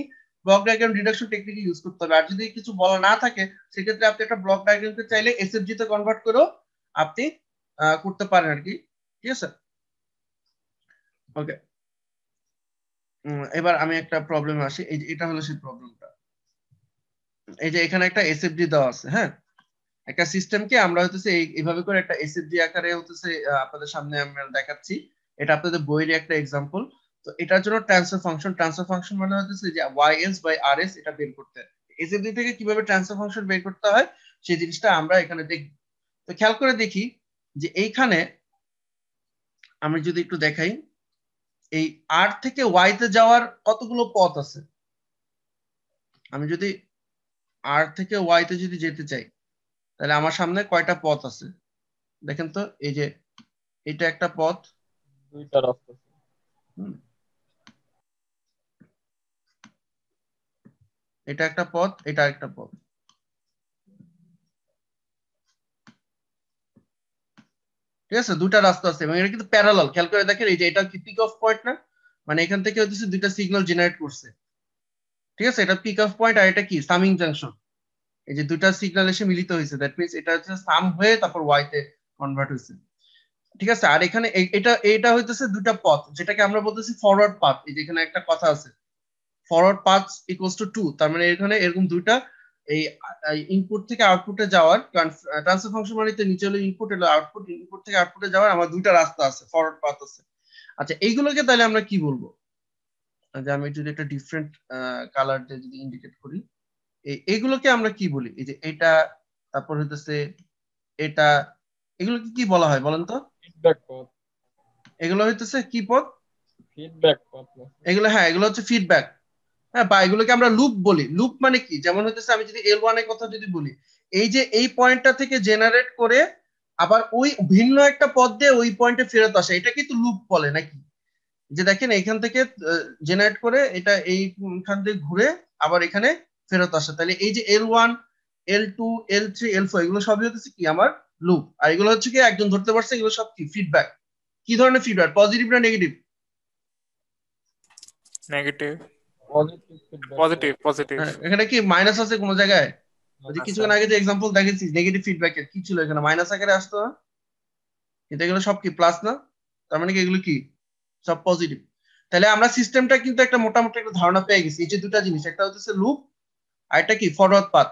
[SPEAKER 1] block diagram reduction technique use করতে হবে। আর যদি কিছু বলা না থাকে সেক্ষেত্রে আপনি একটা ব্লক ডায়াগ্রামকে চাইলে এসএফজি তে কনভার্ট করেও আপনি করতে পারেন আর কি। ঠিক আছে, ওকে। এবার আমি একটা প্রবলেম আসি, এই যে এটা হলো সেই প্রবলেমটা। এই যে এখানে একটা এসএফজি দেওয়া আছে, হ্যাঁ, একটা সিস্টেমকে আমরা হতেছে এইভাবে করে একটা এসএফজি আকারে হতেছে আপনাদের সামনে আমরা দেখাচ্ছি। এটা আপনাদের বইয়ের একটা এক্সাম্পল। তো এটার জন্য ট্রান্সফার ফাংশন মানে হচ্ছে যে ys বাই rs এটা বের করতে হয়। এসএফডি থেকে কিভাবে ট্রান্সফার ফাংশন বের করতে হয় সেই জিনিসটা আমরা এখানে দেখব। তো খেয়াল করে দেখি যে এইখানে আমি যদি একটু দেখাই এই আর থেকে ওয়াই তে যাওয়ার কতগুলো পথ আছে। আমি যদি আর থেকে ওয়াই তে যদি যেতে চাই তাহলে আমার সামনে কয়টা পথ আছে দেখেন তো। এই যে এটা একটা পথ,
[SPEAKER 2] দুইটা রাস্তা।
[SPEAKER 1] হুম, এটা একটা পথ, এটা একটা পথ। ঠিক আছে, দুটা রাস্তা আছে এবং এটা কিন্তু প্যারালাল। খেয়াল করে দেখেন এই যে এটা কি পিক অফ পয়েন্ট না, মানে এখান থেকে হচ্ছে দুইটা সিগন্যাল জেনারেট করছে। ঠিক আছে, এটা পিক অফ পয়েন্ট আর এটা কি সামিং জাংশন। এই যে দুইটা সিগন্যাল এসে মিলিত হয়েছে, দ্যাট মিন্স এটা হচ্ছে সাম হয়ে তারপর ওয়াই তে কনভার্ট হয়েছে। ঠিক আছে, আর এখানে এটা এটা হইতেছে দুটা পথ যেটাকে আমরা বলতেছি ফরওয়ার্ড পাথ। এই যে এখানে একটা কথা আছে ফরওয়ার্ড পাথ ইকুয়ালস টু 2, তার মানে এখানে এরকম দুইটা এই ইনপুট থেকে আউটপুটে যাওয়ার ট্রান্সফার ফাংশন মানে তো নিচে হলো ইনপুট, হলো আউটপুট, ইনপুট থেকে আউটপুটে যাওয়ার আমার দুইটা রাস্তা আছে, ফরওয়ার্ড পাথ আছে। আচ্ছা, এইগুলোকে তাহলে আমরা কি বলবো? যে আমি যদি একটা ডিফারেন্ট কালার দিয়ে যদি ইন্ডিকেট করি, এইগুলোকে আমরা কি বলি? এই যে এটা, তারপর হইতেছে এটা, এগুলোকে কি বলা হয় বলেন তো?
[SPEAKER 2] ফিডব্যাক পথ।
[SPEAKER 1] এগুলো হইতেছে কি পথ?
[SPEAKER 2] ফিডব্যাক পথ।
[SPEAKER 1] এগুলো, হ্যাঁ, এগুলো হচ্ছে ফিডব্যাক। হ্যাঁ, বা এগুলোকে আমরা লুপ বলি। লুপ মানে কি? যেমন হইতেছে আমি যদি L1 এর কথা যদি বলি, এই যে এই পয়েন্টটা থেকে জেনারেট করে আবার ওই ভিন্ন একটা পথ দিয়ে ওই পয়েন্টে ফেরত আসে, এটা কিন্তু লুপ বলে নাকি? যে দেখেন এখান থেকে জেনারেট করে এটা এইখান থেকে ঘুরে আবার এখানে ফেরত আসে, তাহলে এই যে L1 L2 L3 L4 এগুলো সবই হচ্ছে কি আমার লুপ। আর এগুলো হচ্ছে কি একজন ধরতে পারছে এগুলো সব কি ফিডব্যাক। কি ধরনের ফিডব্যাক? পজিটিভ না negative?
[SPEAKER 3] Negative.
[SPEAKER 2] Positive feedback.
[SPEAKER 3] Positive positive.
[SPEAKER 1] এখানে কি মাইনাস আছে কোনো জায়গায়? ওই যে
[SPEAKER 3] আচ্ছা।
[SPEAKER 1] কিছুক্ষণ আগে যে এক্সাম্পল দেখেছি নেগেটিভ ফিডব্যাকের, কি ছিল এখানে? মাইনাস আকারে আসতো না, কিন্তু এগুলো সব কি প্লাস না? তার মানে কি এগুলো কি সব পজিটিভ? তাহলে আমরা সিস্টেমটা কিন্তু একটা মোটামুটি একটা ধারণা পেয়ে গেছি। এই যে দুটা জিনিস, একটা হচ্ছে লুপ আর একটা কি ফরওয়ার্ড পাথ।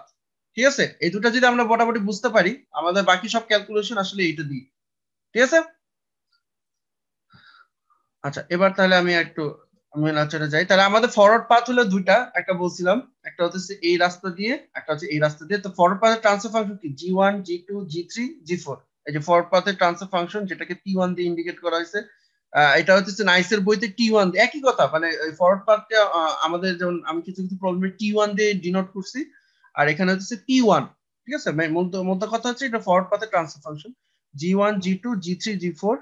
[SPEAKER 1] ঠিক আছে, এই দুটা যদি আমরা মোটামুটি বুঝতে পারি আমাদের বাকি সব ক্যালকুলেশন আসলে এইটা দিই। ঠিক আছে, আচ্ছা এবার তাহলে আমি একটু লেকচারে যাই। তাহলে আমাদের ফরওয়ার্ড পাথ হলো দুইটা, একটা বলছিলাম একটা হচ্ছে এই রাস্তা দিয়ে, একটা হচ্ছে এই রাস্তা দিয়ে। তো ফরওয়ার্ড পাথের ট্রান্সফার ফাংশন কি? G1 G2 G3 G4। এই যে ফরওয়ার্ড পাথের ট্রান্সফার ফাংশন যেটাকে T1 দিয়ে ইন্ডিকেট করা হয়েছে, এটা হচ্ছে নাইসের বইতে T1 একই কথা, মানে ফরওয়ার্ড পাথকে আমাদের যেমন আমি কিছু কিছু প্রবলেমে T1 দিয়ে ডিনোট করছি, আর এখানে হচ্ছে T1। ঠিক আছে, মূলত কথা হচ্ছে এটা ফরওয়ার্ড পাথের transfer function G1 G2 G3 G4।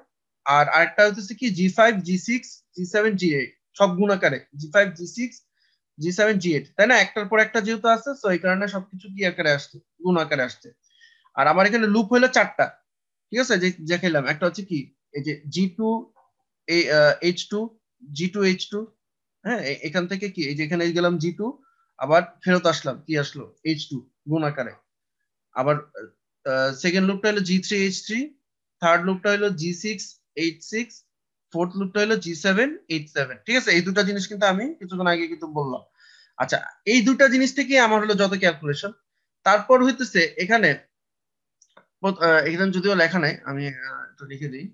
[SPEAKER 1] আর আরেকটা হচ্ছে কি G5 G6 G7 G8 সব গুণ আকারে, G5 G6 G7 G8, তাই না? একটার পর একটা যেহেতু আছে তো এই কারণে সবকিছু কি আকারে আসছে, গুণ আকারে আসছে। আর আমার এখানে লুপ হলো চারটা। ঠিক আছে, যে দেখাইলাম একটা হচ্ছে কি এই যে G2 H2 G2 H2। হ্যাঁ, এখান থেকে কি এই যে এখানে গেলাম G2, আবার ফেরত আসলাম কি আসলো H2 গুণ আকারে। আবার সেকেন্ড লুপটা হলো G3 H3, থার্ড লুপটা হলো G6 H6, ফোর্থ লুপটা হলো G7 H7। ঠিক আছে, এই দুটো জিনিস কিন্তু আমি কিছুক্ষণ আগে কিন্তু বললাম। আচ্ছা, এই দুটো জিনিস থেকে আমার হলো যত ক্যালকুলেশন। তারপর হইতেছে এখানে এখানে যদিও লেখা নাই, আমি একটু লিখে দিই।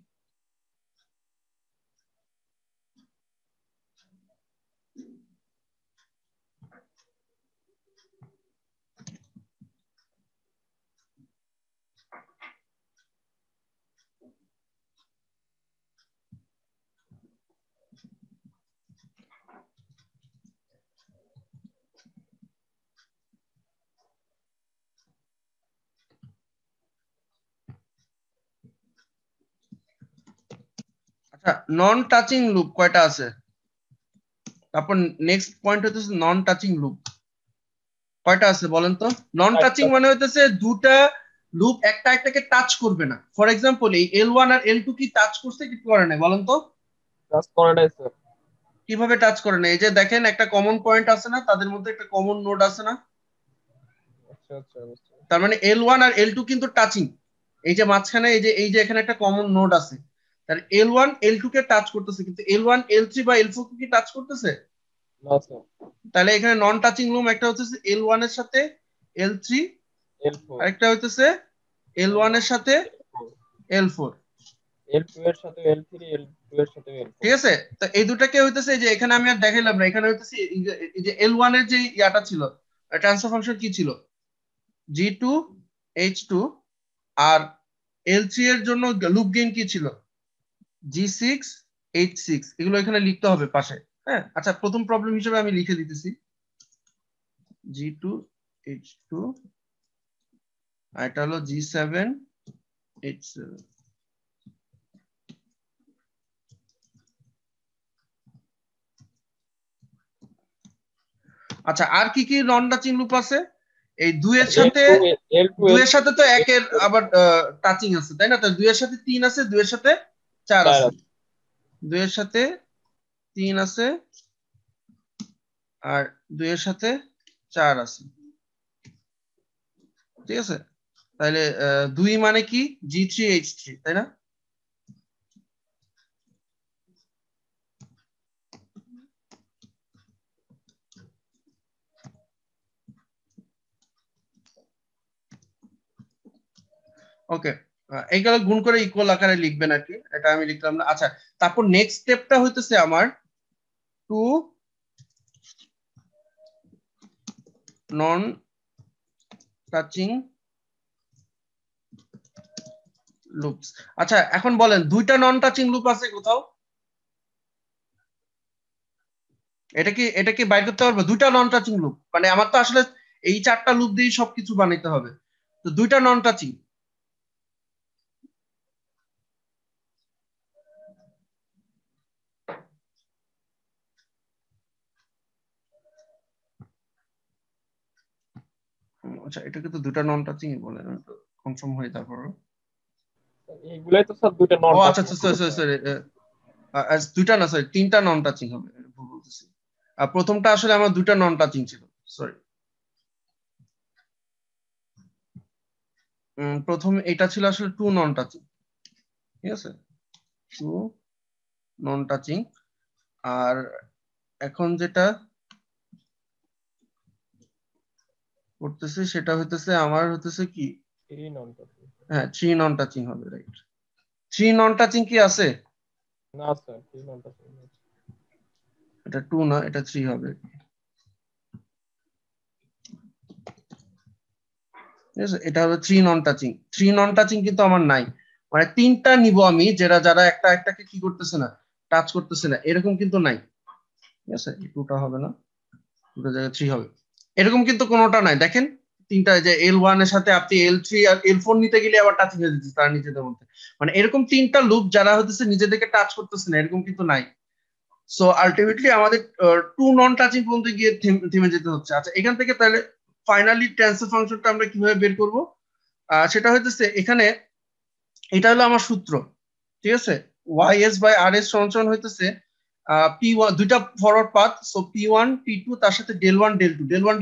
[SPEAKER 1] আচ্ছা, নন টাচিং লুপ কয়টা আছে? তারপর নেক্সট পয়েন্ট হইতেছে নন টাচিং লুপ কয়টা আছে বলেন তো? নন টাচিং মানে হইতেছে দুটা লুপ একটা একটাকে টাচ করবে না। ফর এক্সাম্পল এই L1 আর L2 কি টাচ করছে কি করে নাই বলেন তো?
[SPEAKER 2] টাচ করে নাই স্যার।
[SPEAKER 1] কিভাবে টাচ করে না? এই যে দেখেন একটা কমন পয়েন্ট আছে না, তাদের মধ্যে একটা কমন নোড আছে না?
[SPEAKER 2] আচ্ছা আচ্ছা আচ্ছা।
[SPEAKER 1] তার মানে L1 আর L2 কিন্তু টাচিং। এই যে মাঝখানে এই যে এখানে একটা কমন নোড আছে, তার L1 L2 কে টাচ করতেছে, কিন্তু L1 L3 বা L4 কি টাচ করতেছে?
[SPEAKER 2] না স্যার।
[SPEAKER 1] তাহলে এখানে নন টাচিং লুপ একটা হচ্ছে L1 এর সাথে L3,
[SPEAKER 2] L4।
[SPEAKER 1] আরেকটা হইতেছে L1 এর সাথে L4,
[SPEAKER 2] L2 এর সাথে L3 L2 L2 এর সাথে L4।
[SPEAKER 1] ঠিক আছে, তো এই দুটাকে হইতেছে যে এখানে আমি আর দেখাইলাম না, এখানে হইতেছে এই যে L1 এর যে ইয়াটা ছিল, ট্রান্সফার ফাংশন কি ছিল, G2H2, আর L3 এর জন্য লুপ গেইন কি ছিল, G6H6। এগুলো এখানে লিখতে হবে পাশে। হ্যাঁ, আচ্ছা, প্রথম প্রবলেম হিসেবে আমি লিখে দিতেছি G2H2, আর এটা হলো G7H7। আচ্ছা, আর কি কি নন টাচিং লুপ আছে? এই দুইয়ের সাথে দুইয়ের সাথে তো একের আবার টাচিং আছে, তাই না? তো দুইয়ের সাথে 3 আছে, দুইয়ের সাথে 4 আছে, দুইয়ের সাথে 3 আছে, আর দুইয়ের সাথে 4 আছে। ঠিক আছে, তাহলে 2 মানে কি, G3H3, তাই না? ওকে, এইগুলো গুণ করে ইকুয়াল আকারে লিখবেন আর কি, এটা আমি লিখলাম না। আচ্ছা, তারপর নেক্সট স্টেপটা হইতেছে আমার 2 নন টাচিং লুপস। আচ্ছা, এখন বলেন দুইটা নন টাচিং লুপ আছে কোথাও? এটা কি বাইর করতে পারবো? দুইটা নন টাচিং লুপ মানে আমার তো আসলে এই 4টা লুপ দিয়ে সবকিছু বানাইতে হবে, তো দুইটা নন টাচিং। আচ্ছা, এটাকে তো দুইটা নন টাচিং বলে না, তো কনফার্ম হয়ে তারপর।
[SPEAKER 2] এগুলাই তো স্যার দুইটা নন
[SPEAKER 1] ও
[SPEAKER 2] টাচিং।
[SPEAKER 1] আচ্ছা, সরি, দুইটা না, সরি, 3টা নন টাচিং হবে, ভুল বলতেছি। আর প্রথমটা আসলে আমার দুইটা নন টাচিং ছিল, সরি। প্রথম এটা ছিল আসলে 2 নন টাচিং, ঠিক আছে, 2 নন টাচিং। আর এখন যেটা করতেছে সেটা হইতেছে আমার হইতেছে কি,
[SPEAKER 2] 3 নন টাচিং।
[SPEAKER 1] হ্যাঁ 3 নন টাচিং হবে, রাইট। 3 নন টাচিং কি আছে?
[SPEAKER 2] না স্যার, 3 নন টাচিং।
[SPEAKER 1] এটা 2 না, এটা 3 হবে, ঠিক আছে। এটা হলো 3 নন টাচিং। 3 নন টাচিং কিন্তু আমার নাই, মানে 3টা নিব আমি, যারা একটা একটাকে কি করতেছে না, টাচ করতেছে না, এরকম কিন্তু নাই। ঠিক আছে, এই 2টা হবে না, 2টা জায়গায় 3 হবে, এরকম কিন্তু কোনোটা নাই। দেখেন 3টা, যে L1 এর সাথে আপনি L3 আর L4 নিতে গেলে আবার টাচিং হয়ে যাচ্ছে তার নিজেদের মধ্যে, মানে এরকম 3টা লুপ যারা হতেছে নিজেদেরকে টাচ করতেছে না, এরকম কিন্তু নাই। সো আলটিমেটলি আমাদের 2 নন টাচিং পর্যন্ত গিয়ে থেমে যেতে হচ্ছে। আচ্ছা, এখান থেকে তাহলে ফাইনালি ট্রান্সফার ফাংশনটা আমরা কিভাবে বের করব? সেটা হইতেছে এখানে, এটা হলো আমার সূত্র, ঠিক আছে। YS/RS সমান হইতেছে P1, দুইটা forward path, so P1 P2 তার সাথে del1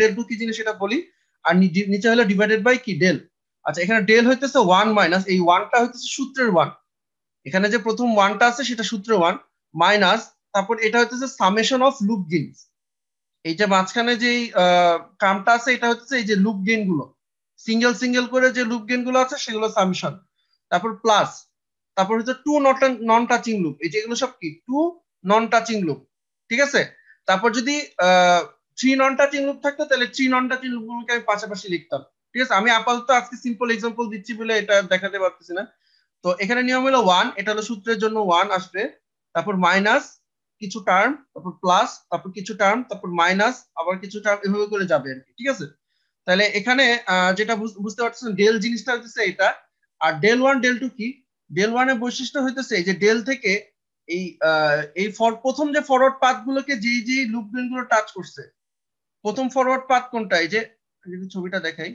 [SPEAKER 1] del2 কি জিনিস সেটা বলি, আর নিচে হলো ডিভাইডেড বাই কি, ডেল। আচ্ছা, এখানে ডেল হইতেছে 1 মাইনাস, এই 1টা হইতেছে সূত্রের 1, এখানে যে প্রথম 1টা আছে সেটা সূত্রের 1, মাইনাস তারপর এটা হইতেছে সামেশন অফ লুপ গেইনস। এই যে মাঝখানে যে টার্মটা আছে এটা হচ্ছে এই যে লুপ গেইন গুলো, সিঙ্গেল সিঙ্গেল করে যে লুপ গেইন গুলো আছে সেগুলো সামেশন, তারপর প্লাস, তারপর হচ্ছে 2 নন টাচিং লুপ, এই যে এগুলো সব কি 2 নন টাচিং লুপ, ঠিক আছে। তারপর যদি 3 নন টাচিং লুপ থাকতো তাহলে 3 নন টাচিং লুপ গুলোকে আমি পাশাপাশি লিখতাম, ঠিক আছে। আমি আপাতত আজকে সিম্পল এক্সাম্পল দিচ্ছি বলে এটা দেখাতে পারতেছি না। তো এখানে নিয়ম হলো 1, এটা হলো সূত্রের জন্য 1 আসবে, তারপর মাইনাস কিছু টার্ম, তারপর প্লাস, তারপর কিছু টার্ম, তারপর মাইনাস আবার কিছু টার্ম, এভাবে করে যাবে আর কি, ঠিক আছে। তাহলে এখানে যেটা বুঝতে পারছেন, ডেল জিনিসটা হচ্ছে এটা, আর del1 del2 কি, del1 এর বৈশিষ্ট্য হইতেছে এই যে ডেল থেকে এই প্রথম যে ফরওয়ার্ড পাথ গুলোকে যে লুপ গুলো টাচ করছে, প্রথম ফরওয়ার্ড পাথ কোনটা, এই যে যদি ছবিটা দেখাই,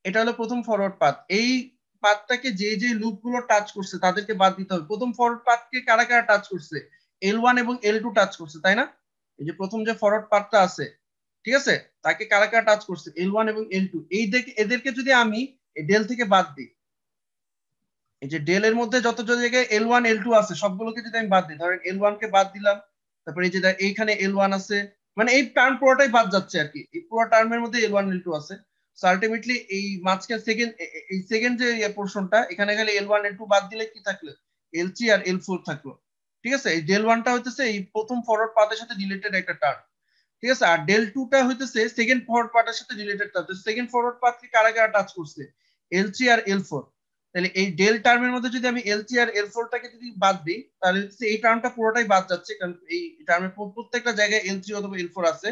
[SPEAKER 1] এটা হলো প্রথম ফরওয়ার্ড পাথ, এই পাথটাকে যে লুপ গুলো টাচ করছে তাদেরকে বাদ দিতে হবে। প্রথম ফরওয়ার্ড পাথকে কারা কারা টাচ করছে, L1 এবং L2 টাচ করছে, তাই না? এই যে প্রথম যে ফরওয়ার্ড পাথটা আছে, ঠিক আছে, তাকে কারা কারা টাচ করছে, L1 এবং L2, এদেরকে যদি আমি ডেল থেকে বাদ দিই, এই যে ডেল এর মধ্যে যত জায়গায় L1 L2 আছে সবগুলোকে যদি আমি বাদ দিই, ধরেন L1 কে বাদ দিলাম, তারপরে এই যে এইখানে L1 আছে, মানে এই টার্ম পুরোটাই বাদ যাচ্ছে আর কি, এই পুরো টার্মের মধ্যে L1 L2 আছে। সো আলটিমেটলি এই মাঝখানে সেকেন্ড যে পোরশনটা, এখানে গেলে L1 L2 বাদ দিলে কি থাকলো, L3 আর L4 থাকলো, ঠিক আছে, এই ডেল ওয়ানটা হইতেছে এই প্রথম ফরওয়ার্ড পাথের সাথে রিলেটেড একটা টার্ম, ঠিক আছে, আর ডেল টুটা হইতেছে সেকেন্ড ফরওয়ার্ড পাথের সাথে রিলেটেড টার্ম। সেকেন্ড ফরওয়ার্ড পাথকে কারা কারা টাচ করছে, L3 আর L4। তাহলে এই ডেল টার্মের মধ্যে যদি আমি L3 আর L4টাকে যদি বাদ দিই তাহলে এই টার্মটা পুরোটাই বাদ যাচ্ছে, কারণ এই টার্মের প্রত্যেকটা জায়গায় L3 অথবা L4 আছে।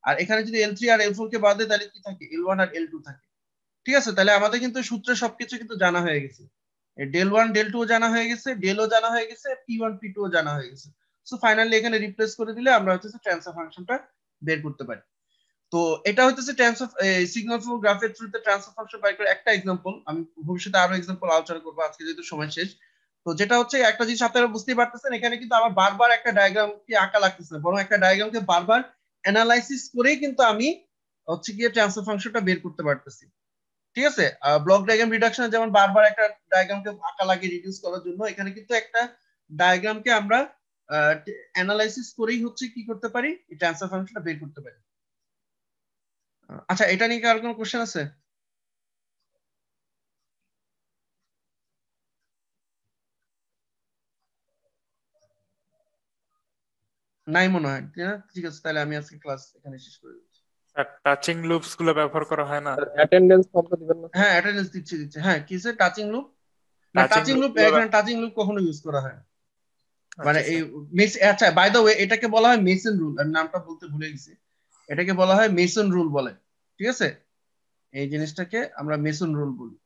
[SPEAKER 1] আর এখানে যদি L3 আর L4 কে বাদ দেয় তাহলে কি থাকে, L1 আর L2 থাকে। ঠিক আছে, তাহলে আমাদের কিন্তু সূত্রে সবকিছু কিন্তু জানা হয়ে গেছে, ডেল ওয়ান ডেল টু জানা হয়ে গেছে, ডেলও জানা হয়ে গেছে, P1 P2 জানা হয়ে গেছে। সো ফাইনালি এখানে রিপ্লেস করে দিলে আমরা হচ্ছে ট্রান্সফার ফাংশনটা বের করতে পারি। তো এটা হচ্ছে ট্রান্সফার সিগন্যাল ফ্লো গ্রাফের থ্রুতে ট্রান্সফার ফাংশন বের করে একটা এক্সাম্পল। আমি ভবিষ্যতে আরো এক্সাম্পল আলোচনা করবো, আজকে যেহেতু সময় শেষ। তো যেটা হচ্ছে একটা জিনিস আপনারা বুঝতেই পারতেছেন, এখানে কিন্তু আমার বারবার একটা ডায়াগ্রাম কি আঁকা লাগতেছে না, বরং একটা ডায়াগ্রামকে বারবার অ্যানালাইসিস করেই কিন্তু আমি হচ্ছে গিয়ে ট্রান্সফার ফাংশনটা বের করতে পারতেছি। ঠিক আছে, ব্লক ডায়াগ্রাম রিডাকশনে যেমন বারবার একটা ডায়াগ্রামকে আঁকা লাগে রিডিউস করার জন্য, এখানে কিন্তু একটা ডায়াগ্রামকে আমরা অ্যানালাইসিস করেই হচ্ছে কি করতে পারি, এই ট্রান্সফার ফাংশনটা বের করতে পারি। আচ্ছা, এটা নিয়ে কি আর কোনো কোশ্চেন আছে? নাই মনে হয়, ঠিক আছে, তাহলে আমি আজকে ক্লাস এখানে শেষ করে দিচ্ছি।
[SPEAKER 3] স্যার টাচিং লুপস গুলো ব্যবহার করা হয় না?
[SPEAKER 2] স্যার অ্যাটেন্ডেন্স ফর্মটা দিবেন না?
[SPEAKER 1] হ্যাঁ, অ্যাটেন্ডেন্স দিচ্ছি। হ্যাঁ, কি স্যার, টাচিং লুপ? না,
[SPEAKER 3] টাচিং
[SPEAKER 1] টাচিং
[SPEAKER 3] লুপ
[SPEAKER 1] লুপ
[SPEAKER 3] গুলো
[SPEAKER 1] এখানে টাচিং লুপ কখনো ইউজ করা হয় না। মানে
[SPEAKER 3] আচ্ছা
[SPEAKER 1] এই
[SPEAKER 3] স্যার।
[SPEAKER 1] আচ্ছা, বাই দ্য ওয়ে, এটাকে বলা হয় মেসন রুল, আর নামটা বলতে ভুলে গেছি। এটাকে বলা হয় মেসন রুল বলে। ঠিক আছে, এই জিনিসটাকে আমরা মেসন রুল বলি।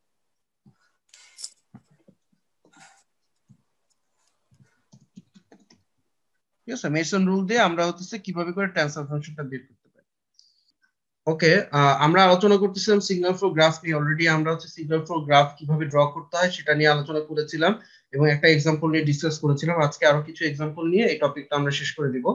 [SPEAKER 1] ঠিক আছে, মেসন রুল দিয়ে আমরা হচ্ছে কিভাবে করে ট্রান্সফার ফাংশনটা বের করতে পারি। ওকে, আমরা আলোচনা করতেছিলাম সিগন্যাল ফ্লো গ্রাফ নিয়ে। অলরেডি আমরা হচ্ছে সিগন্যাল ফ্লো গ্রাফ কিভাবে ড্র করতে হয় সেটা নিয়ে আলোচনা করেছিলাম এবং একটা এক্সাম্পল নিয়ে ডিসকাস করেছিলাম। আজকে আরো কিছু এক্সাম্পল নিয়ে এই টপিকটা আমরা শেষ করে দিব।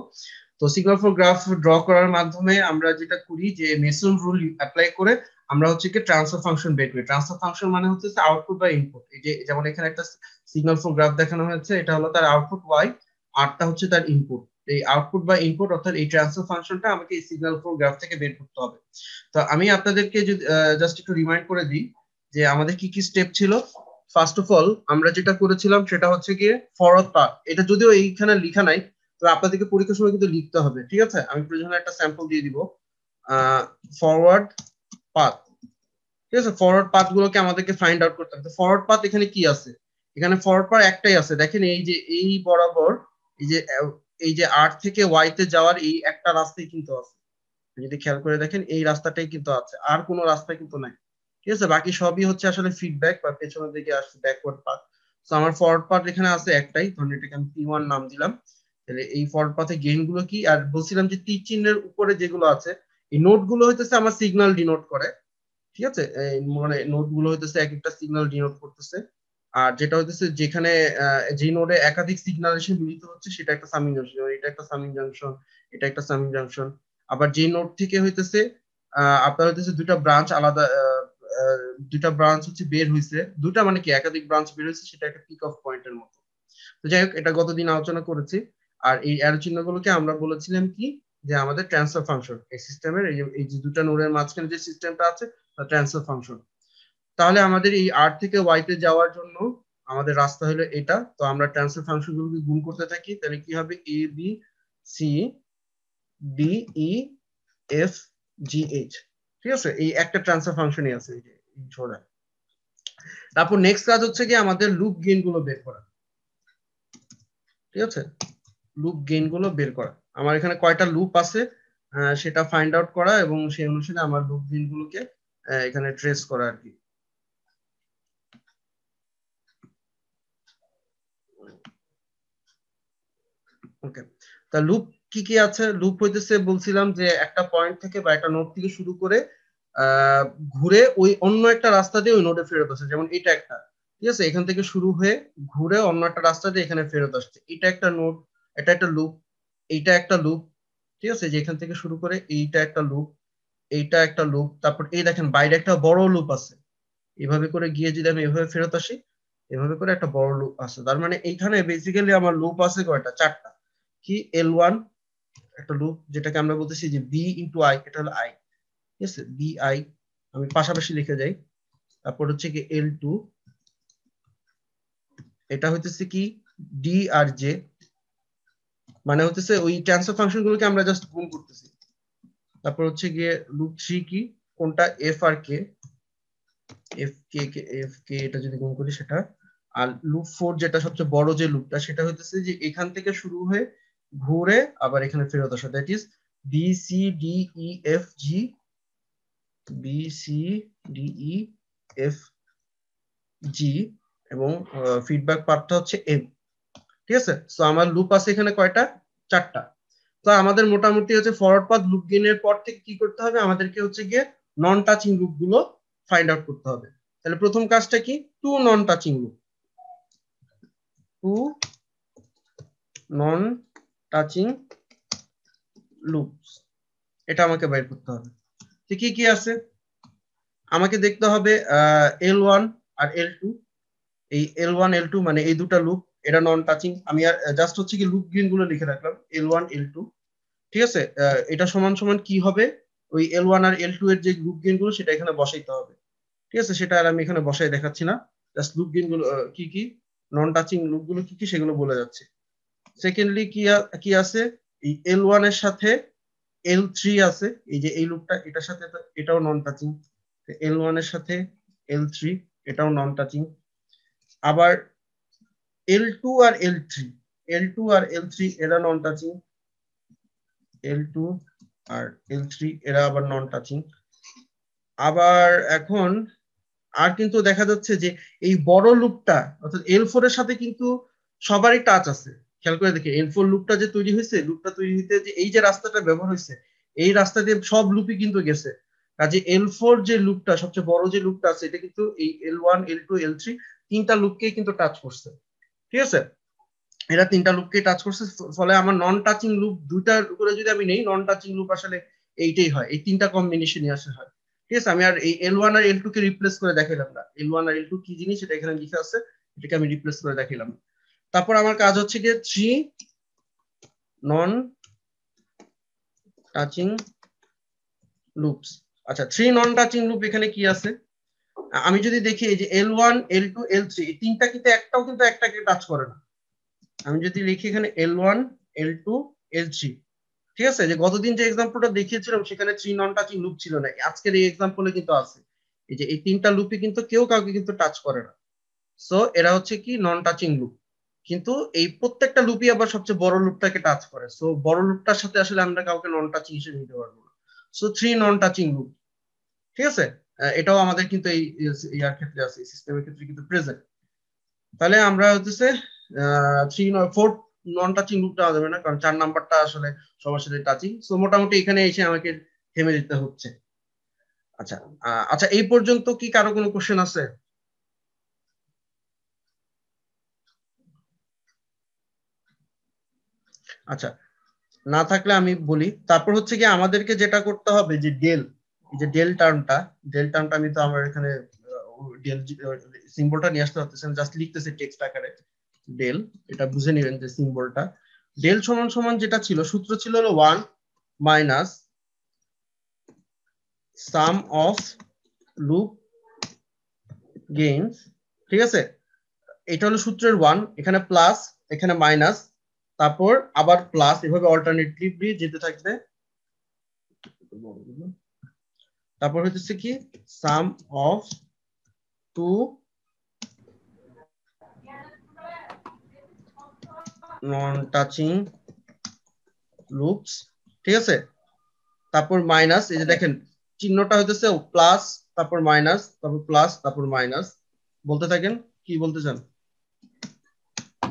[SPEAKER 1] তো সিগন্যাল ফ্লো গ্রাফ ড্র করার মাধ্যমে আমরা যেটা করি যে মেসন রুল অ্যাপ্লাই করে আমরা হচ্ছে কি ট্রান্সফার ফাংশন বের করি। ট্রান্সফার ফাংশন মানে হচ্ছে আউটপুট বা ইনপুট। এই যে যেমন এখানে একটা সিগন্যাল ফ্লো গ্রাফ দেখানো হয়েছে, এটা হলো তার আউটপুট ওয়াই, আরটা হচ্ছে তার ইনপুট। এই আউটপুট বা ইনপুট অর্থাৎ এই ট্রান্সফার ফাংশনটা আমাকে এই সিগন্যাল ফ্লো গ্রাফ থেকে বের করতে হবে। তো আমি আপনাদেরকে যদি জাস্ট একটু রিমাইন্ড করে দিই যে আমাদের কি কি স্টেপ ছিল। ফার্স্ট অফ অল আমরা যেটা করেছিলাম সেটা হচ্ছে গিয়ে ফরওয়ার্ড পাথ। এটা যদিও এইখানে লেখা নাই, তো আপনাদেরকে পরীক্ষার সময় কিন্তু লিখতে হবে। ঠিক আছে, আমি প্রয়োজনে একটা স্যাম্পল দিয়ে দিব। ফরওয়ার্ড পাথ, ঠিক আছে, ফরওয়ার্ড পাথ গুলোকে আমাদেরকে ফাইন্ড আউট করতে হবে। ফরওয়ার্ড পাথ এখানে কি আছে, এখানে ফরওয়ার্ড পাথ একটাই আছে। দেখেন এই যে এই বরাবর এই যে আর থেকে ওয়াই তে যাওয়ার এই একটা রাস্তাই কিন্তু আছে। যদি খেয়াল করে দেখেন এই রাস্তাটাই কিন্তু আছে, আর কোনো রাস্তা কিন্তু নাই। ঠিক আছে, বাকি সবই হচ্ছে আসলে ফিডব্যাক বা পেছনের দিকে আসছে ব্যাকওয়ার্ড পাথ। তো আমার ফরওয়ার্ড পাথ এখানে আছে একটাই, ধরুন এটাকে আমি P1 নাম দিলাম। তাহলে এই ফরওয়ার্ড পাথে গেইন গুলো কি, আর বলছিলাম যে তীর চিহ্নের উপরে যেগুলো আছে এই নোট গুলো হইতেছে আমার সিগন্যাল ডিনোট করে। ঠিক আছে, মানে নোট গুলো হইতেছে এক একটা সিগন্যাল ডিনোট করতেছে। আর যেটা হইতেছে যেখানে যে নোডে একাধিক সিগন্যাল এসে মিলিত হচ্ছে সেটা একটা সামিং জাংশন, এটা একটা সামিং জাংশন, এটা একটা সামিং জাংশন। আবার যে নোড থেকে হইতেছে আপনার হইতেছে দুইটা ব্রাঞ্চ আলাদা, দুইটা ব্রাঞ্চ হচ্ছে বের হইছে, দুইটা মানে কি একাধিক ব্রাঞ্চ বের হইছে, সেটা একটা পিক অফ পয়েন্টের মতো। তো যাই হোক, এটা গতদিন আলোচনা করেছি। আর এই অ্যারো চিহ্নগুলোকে আমরা বলেছিলাম কি, যে আমাদের ট্রান্সফার ফাংশন। এই সিস্টেমের এই যে দুটা নোডের মাঝখানে যে সিস্টেমটা আছে তা ট্রান্সফার ফাংশন। তাহলে আমাদের এই আর থেকে ওয়াই তে যাওয়ার জন্য আমাদের রাস্তা হলো এটা। তো আমরা ট্রান্সফার ফাংশন গুলোকে গুণ করতে থাকি, তাহলে কি হবে, A B C D E F G H. ঠিক আছে, এই একটা ট্রান্সফার ফাংশনই আছে এই যে ছোড়া। তারপর নেক্সট কাজ হচ্ছে কি আমাদের লুপ গেইন গুলো বের করা। ঠিক আছে, লুপ গেইন গুলো বের করা, আমার এখানে কয়টা লুপ আছে সেটা ফাইন্ড আউট করা এবং সেই অনুসারে আমার লুপ গেইন গুলোকে এখানে ট্রেস করা আর কি। ওকে, তা লুপ কি কি আছে, লুপ হইতেছে বলছিলাম যে একটা পয়েন্ট থেকে বা একটা নোড থেকে শুরু করে আহ ঘুরে ওই অন্য একটা রাস্তা দিয়ে ওই নোডে ফেরত আসে। যেমন এটা একটা, ঠিক আছে, এখান থেকে শুরু হয়ে ঘুরে অন্য একটা রাস্তা দিয়ে এখানে ফেরত আসছে, এটা একটা নোড, এটা একটা লুপ, এইটা একটা লুপ। ঠিক আছে, যে এখান থেকে শুরু করে এইটা একটা লুপ, এইটা একটা লুপ, তারপর এই দেখেন বাইরে একটা বড় লুপ আছে। এভাবে করে গিয়ে যদি আমি এভাবে ফেরত আসি, এভাবে করে একটা বড় লুপ আছে। তার মানে এইখানে বেসিক্যালি আমার লুপ আছে কয়টা, চারটা। কি, L1 একটা লুপ, যেটাকে আমরা বলতেছি যে বি ইন্টু আই, এটা হলো আই। ঠিক আছে, বি আই, আমি পাশাপাশি লিখে যাই। তারপর হচ্ছে কি L2, এটা হইতেছে কি ডি আর জে। মানে হচ্ছে ওই ট্রান্সফার ফাংশন গুলোকে আমরা জাস্ট গুণ করতেছি। তারপর হচ্ছে গিয়ে লুপ 3 কি, কোনটা এফ আর কে, এফ কে এটা যদি গুণ করি সেটা, আর লুপ 4 যেটা সবচেয়ে বড় যে লুপটা সেটা হইতেছে যে এখান থেকে শুরু হয়ে ঘুরে আবার এখানে ফেরত আসা, that is B C D E F G, B C D E F G, এবং ফিডব্যাক পার্টটা হচ্ছে এম। ঠিক আছে, সো আমার লুপ আছে এখানে কয়টা, 4টা। তো আমাদের মোটামুটি হচ্ছে ফরওয়ার্ড পাথ লুপ গেইনের পর থেকে কি করতে হবে, আমাদেরকে হচ্ছে গিয়ে নন টাচিং লুপ গুলো ফাইন্ড আউট করতে হবে। তাহলে প্রথম কাজটা কি, two non touching loop, two non touching loops, এটা আমাকে বের করতে হবে। তো কি কি আছে, আমাকে দেখতে হবে L1 আর L2, এই L1 L2 মানে এই দুটা লুপ, এটা নন টাচিং। আমি জাস্ট হচ্ছে কি লুপ গেইন গুলো লিখে রাখলাম, L1 L2। ঠিক আছে, এটা সমান সমান কি হবে, ওই L1 আর L2 এর যে লুপ গেইন গুলো সেটা এখানে বসাইতে হবে। ঠিক আছে, সেটা আর আমি এখানে বসাই দেখাচ্ছি না, জাস্ট লুপ গেইন গুলো কি কি, নন টাচিং লুপ গুলো কি কি সেগুলো বলে যাচ্ছে। সেকেন্ডলি কি আছে, এই L1 এর সাথে L3 আছে, এই যে এই লুপটা এটার সাথে এটাও নন টাচিং, L1 এর সাথে L3 এটাও নন টাচিং। আবার L2 আর L3, L2 আর L3 এরা নন টাচিং, L2 আর L3 এরা আবার নন টাচিং। আবার এখন আর কিন্তু দেখা যাচ্ছে যে এই বড় লুপটা অর্থাৎ L4 এর সাথে কিন্তু সবারই টাচ আছে। খেয়াল করে দেখি L4 লুপটা যে তৈরি হয়েছে, লুপটা তৈরি হইতে যে এই যে রাস্তাটা ব্যবহার হয়েছে, এই রাস্তা দিয়ে সব লুপই কিন্তু গেছে। কাজে L4 যে লুপটা সবচেয়ে বড় যে লুপটা আছে এটা কিন্তু এই L1 L2 L3 তিনটা লুপকেই কিন্তু টাচ করছে। ঠিক আছে, এরা তিনটা লুপকে টাচ করছে, ফলে আমার নন টাচিং লুপ দুইটার উপরে যদি আমি নেই, নন টাচিং লুপ আসলে এইটাই হয়, এই তিনটা কম্বিনেশনই আসে হয়। ঠিক আছে, আমি আর এই L1 আর L2 কে রিপ্লেস করে দেখাইলাম না, L1 আর L2 কি জিনিস এটা এখানে লিখে আছে, এটাকে আমি রিপ্লেস করে দেখাইলাম। তারপর আমার কাজ হচ্ছে গিয়ে 3 নন টাচিং লুপস। আচ্ছা, 3 নন টাচিং লুপ এখানে কি আছে, আমি যদি দেখি এই যে L1 L2 L3 এই তিনটা কিন্তু একটাও কিন্তু একটাকে টাচ করে না। আমি যদি লিখি এখানে L1 L2 L3, ঠিক আছে, যে গতদিন যে এক্সাম্পলটা দেখিয়েছিলাম সেখানে 3 নন টাচিং লুপ ছিল না, আজকের এই এক্সাম্পলে কিন্তু আছে। এই যে এই তিনটা লুপে কিন্তু কেউ কাউকে কিন্তু টাচ করে না, সো এরা হচ্ছে কি নন টাচিং লুপ। কিন্তু এই প্রত্যেকটা লুপই আবার সবচেয়ে বড় লুপটাকে টাচ করে, সো বড় লুপটার সাথে আসলে আমরা কাউকে নন টাচিং হিসেবে নিতে পারবো না। সো 3 নন টাচিং লুপ। ঠিক আছে, এটাও আমাদের কিন্তু এই ইয়ার ক্ষেত্রে আছে, সিস্টেমের ক্ষেত্রে কিন্তু প্রেজেন্ট। তাহলে আমরা হচ্ছে 4 নন টাচিং লুপ দেওয়া যাবে না, কারণ 4 নাম্বারটা আসলে সবার সাথে টাচিং। সো মোটামুটি এখানে এসে আমাকে থেমে দিতে হচ্ছে। আচ্ছা, আচ্ছা এই পর্যন্ত কি কারো কোনো কোশ্চেন আছে? আচ্ছা, না থাকলে আমি বলি। তারপর হচ্ছে কি আমাদেরকে যেটা করতে হবে যে ডেল, যে ডেল টার্মটা আমি তো আমার এখানে ডেল সিম্বলটা নিয়ে আসতে পারতেছি, জাস্ট লিখতেছি টেক্সট আকারে ডেল, এটা বুঝে নেবেন যে সিম্বলটা ডেল সমান সমান যেটা ছিল, সূত্র ছিল হলো 1 minus some of loop gains. ঠিক আছে, এটা হলো সূত্রের 1, এখানে প্লাস এখানে মাইনাস তারপর আবার প্লাস, এভাবে অল্টারনেটিভলি যেতে থাকবে। তারপর হচ্ছে কি sum of two non touching loops. ঠিক আছে, তারপর মাইনাস, এই যে দেখেন চিহ্নটা হইতেছে প্লাস, তারপর মাইনাস, তারপর প্লাস, তারপর মাইনাস, বলতে থাকেন কি বলতে চান।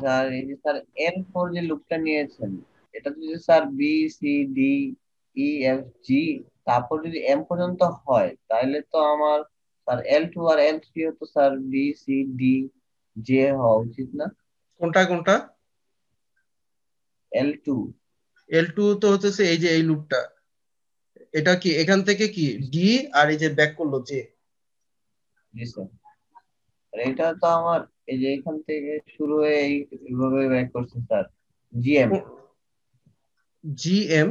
[SPEAKER 4] স্যার এই যে স্যার L4 যে লুপটা নিয়েছেন, এটা যদি sir B C D E F G তারপর যদি এম পর্যন্ত হয়, তাহলে তো আমার স্যার L2 আর L3 তো sir B C D J হওয়া উচিত না?
[SPEAKER 1] কোনটা কোনটা?
[SPEAKER 4] L2।
[SPEAKER 1] L2 তো হচ্ছে এই যে এই লুপটা, এটা কি এখান থেকে কি ডি, আর এই যে ব্যাক করলো জে।
[SPEAKER 4] জি স্যার, আর এটা তো আমার এই যে এখান থেকে শুরু হয়ে এইভাবে ব্যাক করছে স্যার জিএম।
[SPEAKER 1] জিএম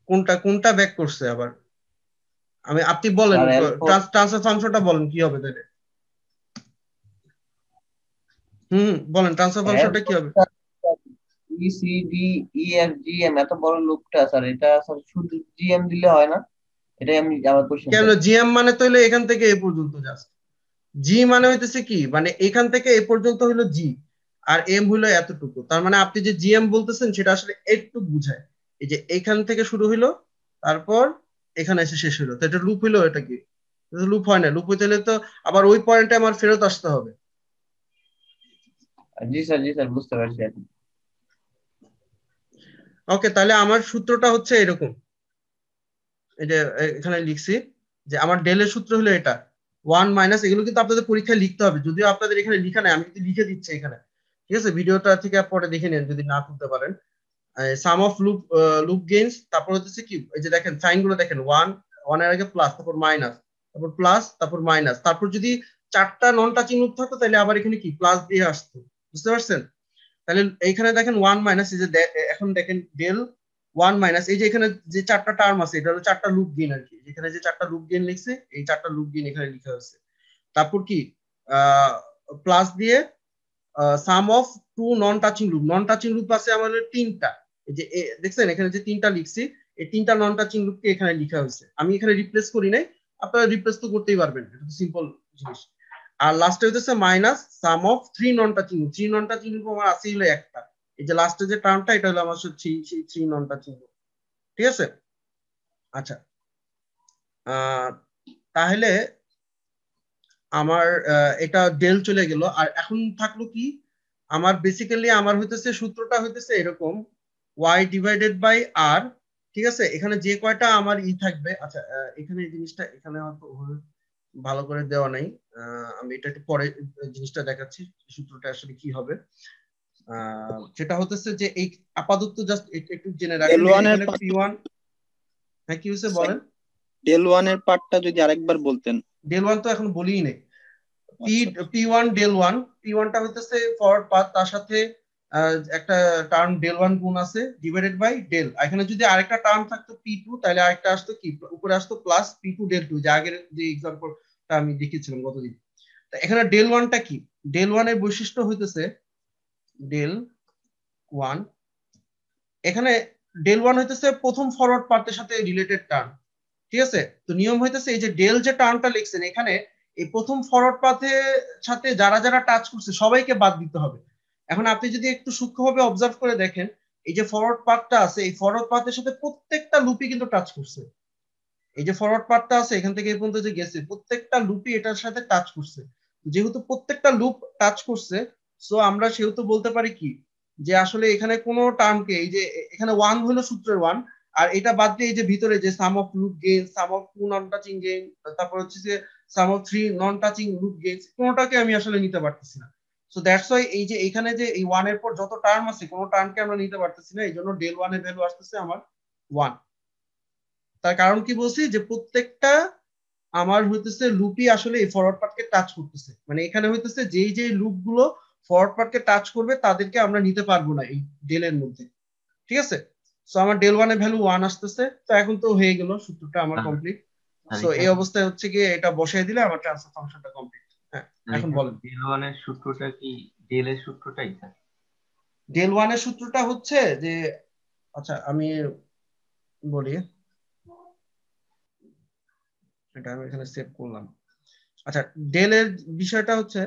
[SPEAKER 1] কোনটা কোনটা ব্যাক করছে আবার, আপনি বলেন
[SPEAKER 4] স্যার L4
[SPEAKER 1] ট্রান্সফার ফাংশনটা বলেন কি হবে তাহলে। বলেন ট্রান্সফার ফাংশনটা কি হবে।
[SPEAKER 4] B C D E F G M এত বড় লুপটা স্যার, এটা স্যার শুধু জিএম দিলে হয় না? এটাই আমি আমার কোশ্চেন
[SPEAKER 1] কেন
[SPEAKER 4] স্যার।
[SPEAKER 1] জিএম মানে তো হলো এখান থেকে এ পর্যন্ত জাস্ট। জি মানে হইতেছে কি, মানে এখান থেকে এ পর্যন্ত হলো জি, আর এম হইলো এতটুকু। তার মানে আপনি যে জিএম বলতেছেন সেটা আসলে এটুকু বুঝায়। এই যে এখান থেকে শুরু হইলো, তারপর এখানে এসে শেষ হইলো, তো এটা লুপ হইলো? এটা কি লুপ হয় না? লুপ হইতে হলে তো আবার ওই পয়েন্টে আমার ফেরত আসতে হবে।
[SPEAKER 4] জি স্যার, জি স্যার, বুঝতে পারছি এখন।
[SPEAKER 1] ওকে, তাহলে আমার সূত্রটা হচ্ছে এরকম। এই যে এখানে লিখছি যে আমার ডেলের সূত্র হলো এটা, ওয়ান মাইনাস, এগুলো কিন্তু আপনাদের পরীক্ষায় লিখতে হবে, যদিও আপনাদের এখানে লিখা নাই, আমি কিন্তু লিখে দিচ্ছি এখানে। ঠিক আছে, ভিডিওটা থেকে পরে দেখে নেন যদি না করতে পারেন। সাম অফ লুপ লুপ গেইনস, তারপর হচ্ছে কি, এই যে দেখেন সাইন গুলো দেখেন, ওয়ান, ওয়ানের আগে প্লাস, তারপর মাইনাস, তারপর প্লাস, তারপর মাইনাস, তারপর যদি চারটা নন টাচিং লুপ থাকতো তাহলে আবার এখানে কি প্লাস দিয়ে আসতো। বুঝতে পারছেন? তাহলে এইখানে দেখেন ওয়ান মাইনাস, এই যে এখন দেখেন ডেল ওয়ান মাইনাস, এই যে এখানে যে চারটা টার্ম আছে এটা হলো চারটা লুপ গেইন আর কি। এখানে যে চারটা লুপ গেইন লিখছে, এই চারটা লুপ গেইন এখানে লিখা হয়েছে। তারপর কি প্লাস দিয়ে sum of two non touching loop, non touching loop আছে আমাদের তিনটা। এই যে দেখছেন এখানে যে তিনটা লিখছি, এই তিনটা নন টাচিং লুপকে এখানে লিখা হয়েছে। আমি এখানে রিপ্লেস করি নাই, আপনারা রিপ্লেস তো করতেই পারবেন, এটা তো সিম্পল জিনিস। আর লাস্টে হইতেছে minus some of three non touching loop, three non touching loop আমার আছে হলো একটা। এই যে লাস্টে যে টার্মটা এটা হলো আমার three three non touching loop. ঠিক আছে? আচ্ছা, তাহলে আমার এটা ডেল চলে গেল। আর এখন থাকলো কি, আমার বেসিক্যালি আমার হইতেছে সূত্রটা হইতেছে এরকম, ওয়াই ডিভাইডেড বাই আর। ঠিক আছে, এখানে যে কয়টা আমার ই থাকবে, আচ্ছা এখানে এই জিনিসটা এখানে হয়তো ভালো করে দেওয়া নাই, আমি এটা একটু পরে জিনিসটা দেখাচ্ছি সূত্রটা আসলে কি হবে। সেটা হতেছে যে এই আপাতত জাস্ট একটু জেনে রাখেন
[SPEAKER 5] ডেল
[SPEAKER 1] যে
[SPEAKER 5] ওয়ানের
[SPEAKER 1] এখানে পি ওয়ান, হ্যাঁ কি হয়েছে বলেন।
[SPEAKER 5] ডেল ওয়ানের পার্টটা যদি আরেকবার বলতেন।
[SPEAKER 1] ডেল ওয়ান তো এখন বলিই নেই। পি
[SPEAKER 5] আচ্ছা
[SPEAKER 1] P one del one, P ওয়ানটা হইতেছে ফরওয়ার্ড পাথ, তার সাথে একটা টার্ম ডেল ওয়ান গুণ আছে ডিভাইডেড বাই ডেল। এখানে যদি আরেকটা টার্ম থাকতো পি টু, তাহলে আরেকটা আসতো কি, উপরে আসতো plus P two del two, যে আগের যে এক্সাম্পলটা আমি দেখিয়েছিলাম গতদিন। এখানে ডেল ওয়ানটা কি, ডেল ওয়ানের বৈশিষ্ট্য হইতেছে ডেল ওয়ান, এখানে ডেল ওয়ান হইতেছে প্রথম ফরওয়ার্ড পাথের সাথে রিলেটেড টার্ম। ঠিক আছে, তো নিয়ম হইতেছে এই যে ডেল যে টার্মটা লিখছেন এখানে, এই প্রথম ফরওয়ার্ড পাথের সাথে যারা যারা টাচ করছে সবাইকে বাদ দিতে হবে। এখন আপনি যদি একটু সূক্ষ্মভাবে অবজার্ভ করে দেখেন, এই যে ফরওয়ার্ড পাথটা আছে, এই ফরওয়ার্ড পাথের সাথে প্রত্যেকটা লুপই কিন্তু টাচ করছে। এই যে ফরওয়ার্ড পাথটা আছে এখান থেকে এই পর্যন্ত যে গেছে, প্রত্যেকটা লুপই এটার সাথে টাচ করছে। যেহেতু প্রত্যেকটা লুপ টাচ করছে, সো আমরা সেহেতু বলতে পারি কি, যে আসলে এখানে কোনো টার্মকে, এই যে এখানে ওয়ান হলো সূত্রের ওয়ান, আর এটা বাদ দিয়ে এই যে ভিতরে যে sum of loop gain, sum of two non touching gain, তারপর হচ্ছে যে sum of three non touching loop gains, কোনোটাকে আমি আসলে নিতে পারতেছি না। সো দ্যাটস ওয়াই এই যে এখানে যে এই ওয়ান এর পর যত টার্ম আছে কোনো টার্মকে আমরা নিতে পারতেছি না, এই জন্য ডেল ওয়ান এর ভ্যালু আসতেছে আমার ওয়ান। তার কারণ কি বলছি, যে প্রত্যেকটা আমার হইতেছে লুপই আসলে এই ফরওয়ার্ড পাথকে টাচ করতেছে, মানে এখানে হইতেছে যেই যেই লুপ গুলো ফরওয়ার্ড পাথকে টাচ করবে তাদেরকে আমরা নিতে পারবো না এই ডেলের মধ্যে। ঠিক আছে, সো আমার ডেল ওয়ান এর ভ্যালু ওয়ান আসতেছে। তো এখন তো হয়ে গেল, সূত্রটা আমার কমপ্লিট। সো এই অবস্থায় হচ্ছে গিয়ে এটা বসাই দিলে আমার ট্রান্সফার ফাংশনটা কমপ্লিট। হ্যাঁ, এখন বলেন।
[SPEAKER 6] ডেল ওয়ানের সূত্রটা কি ডেলের সূত্রটাই স্যার?
[SPEAKER 1] ডেল ওয়ান এর সূত্রটা হচ্ছে যে, আচ্ছা আমি বলি, এটা আমি এখানে সেভ করলাম। আচ্ছা, ডেল এর বিষয়টা হচ্ছে,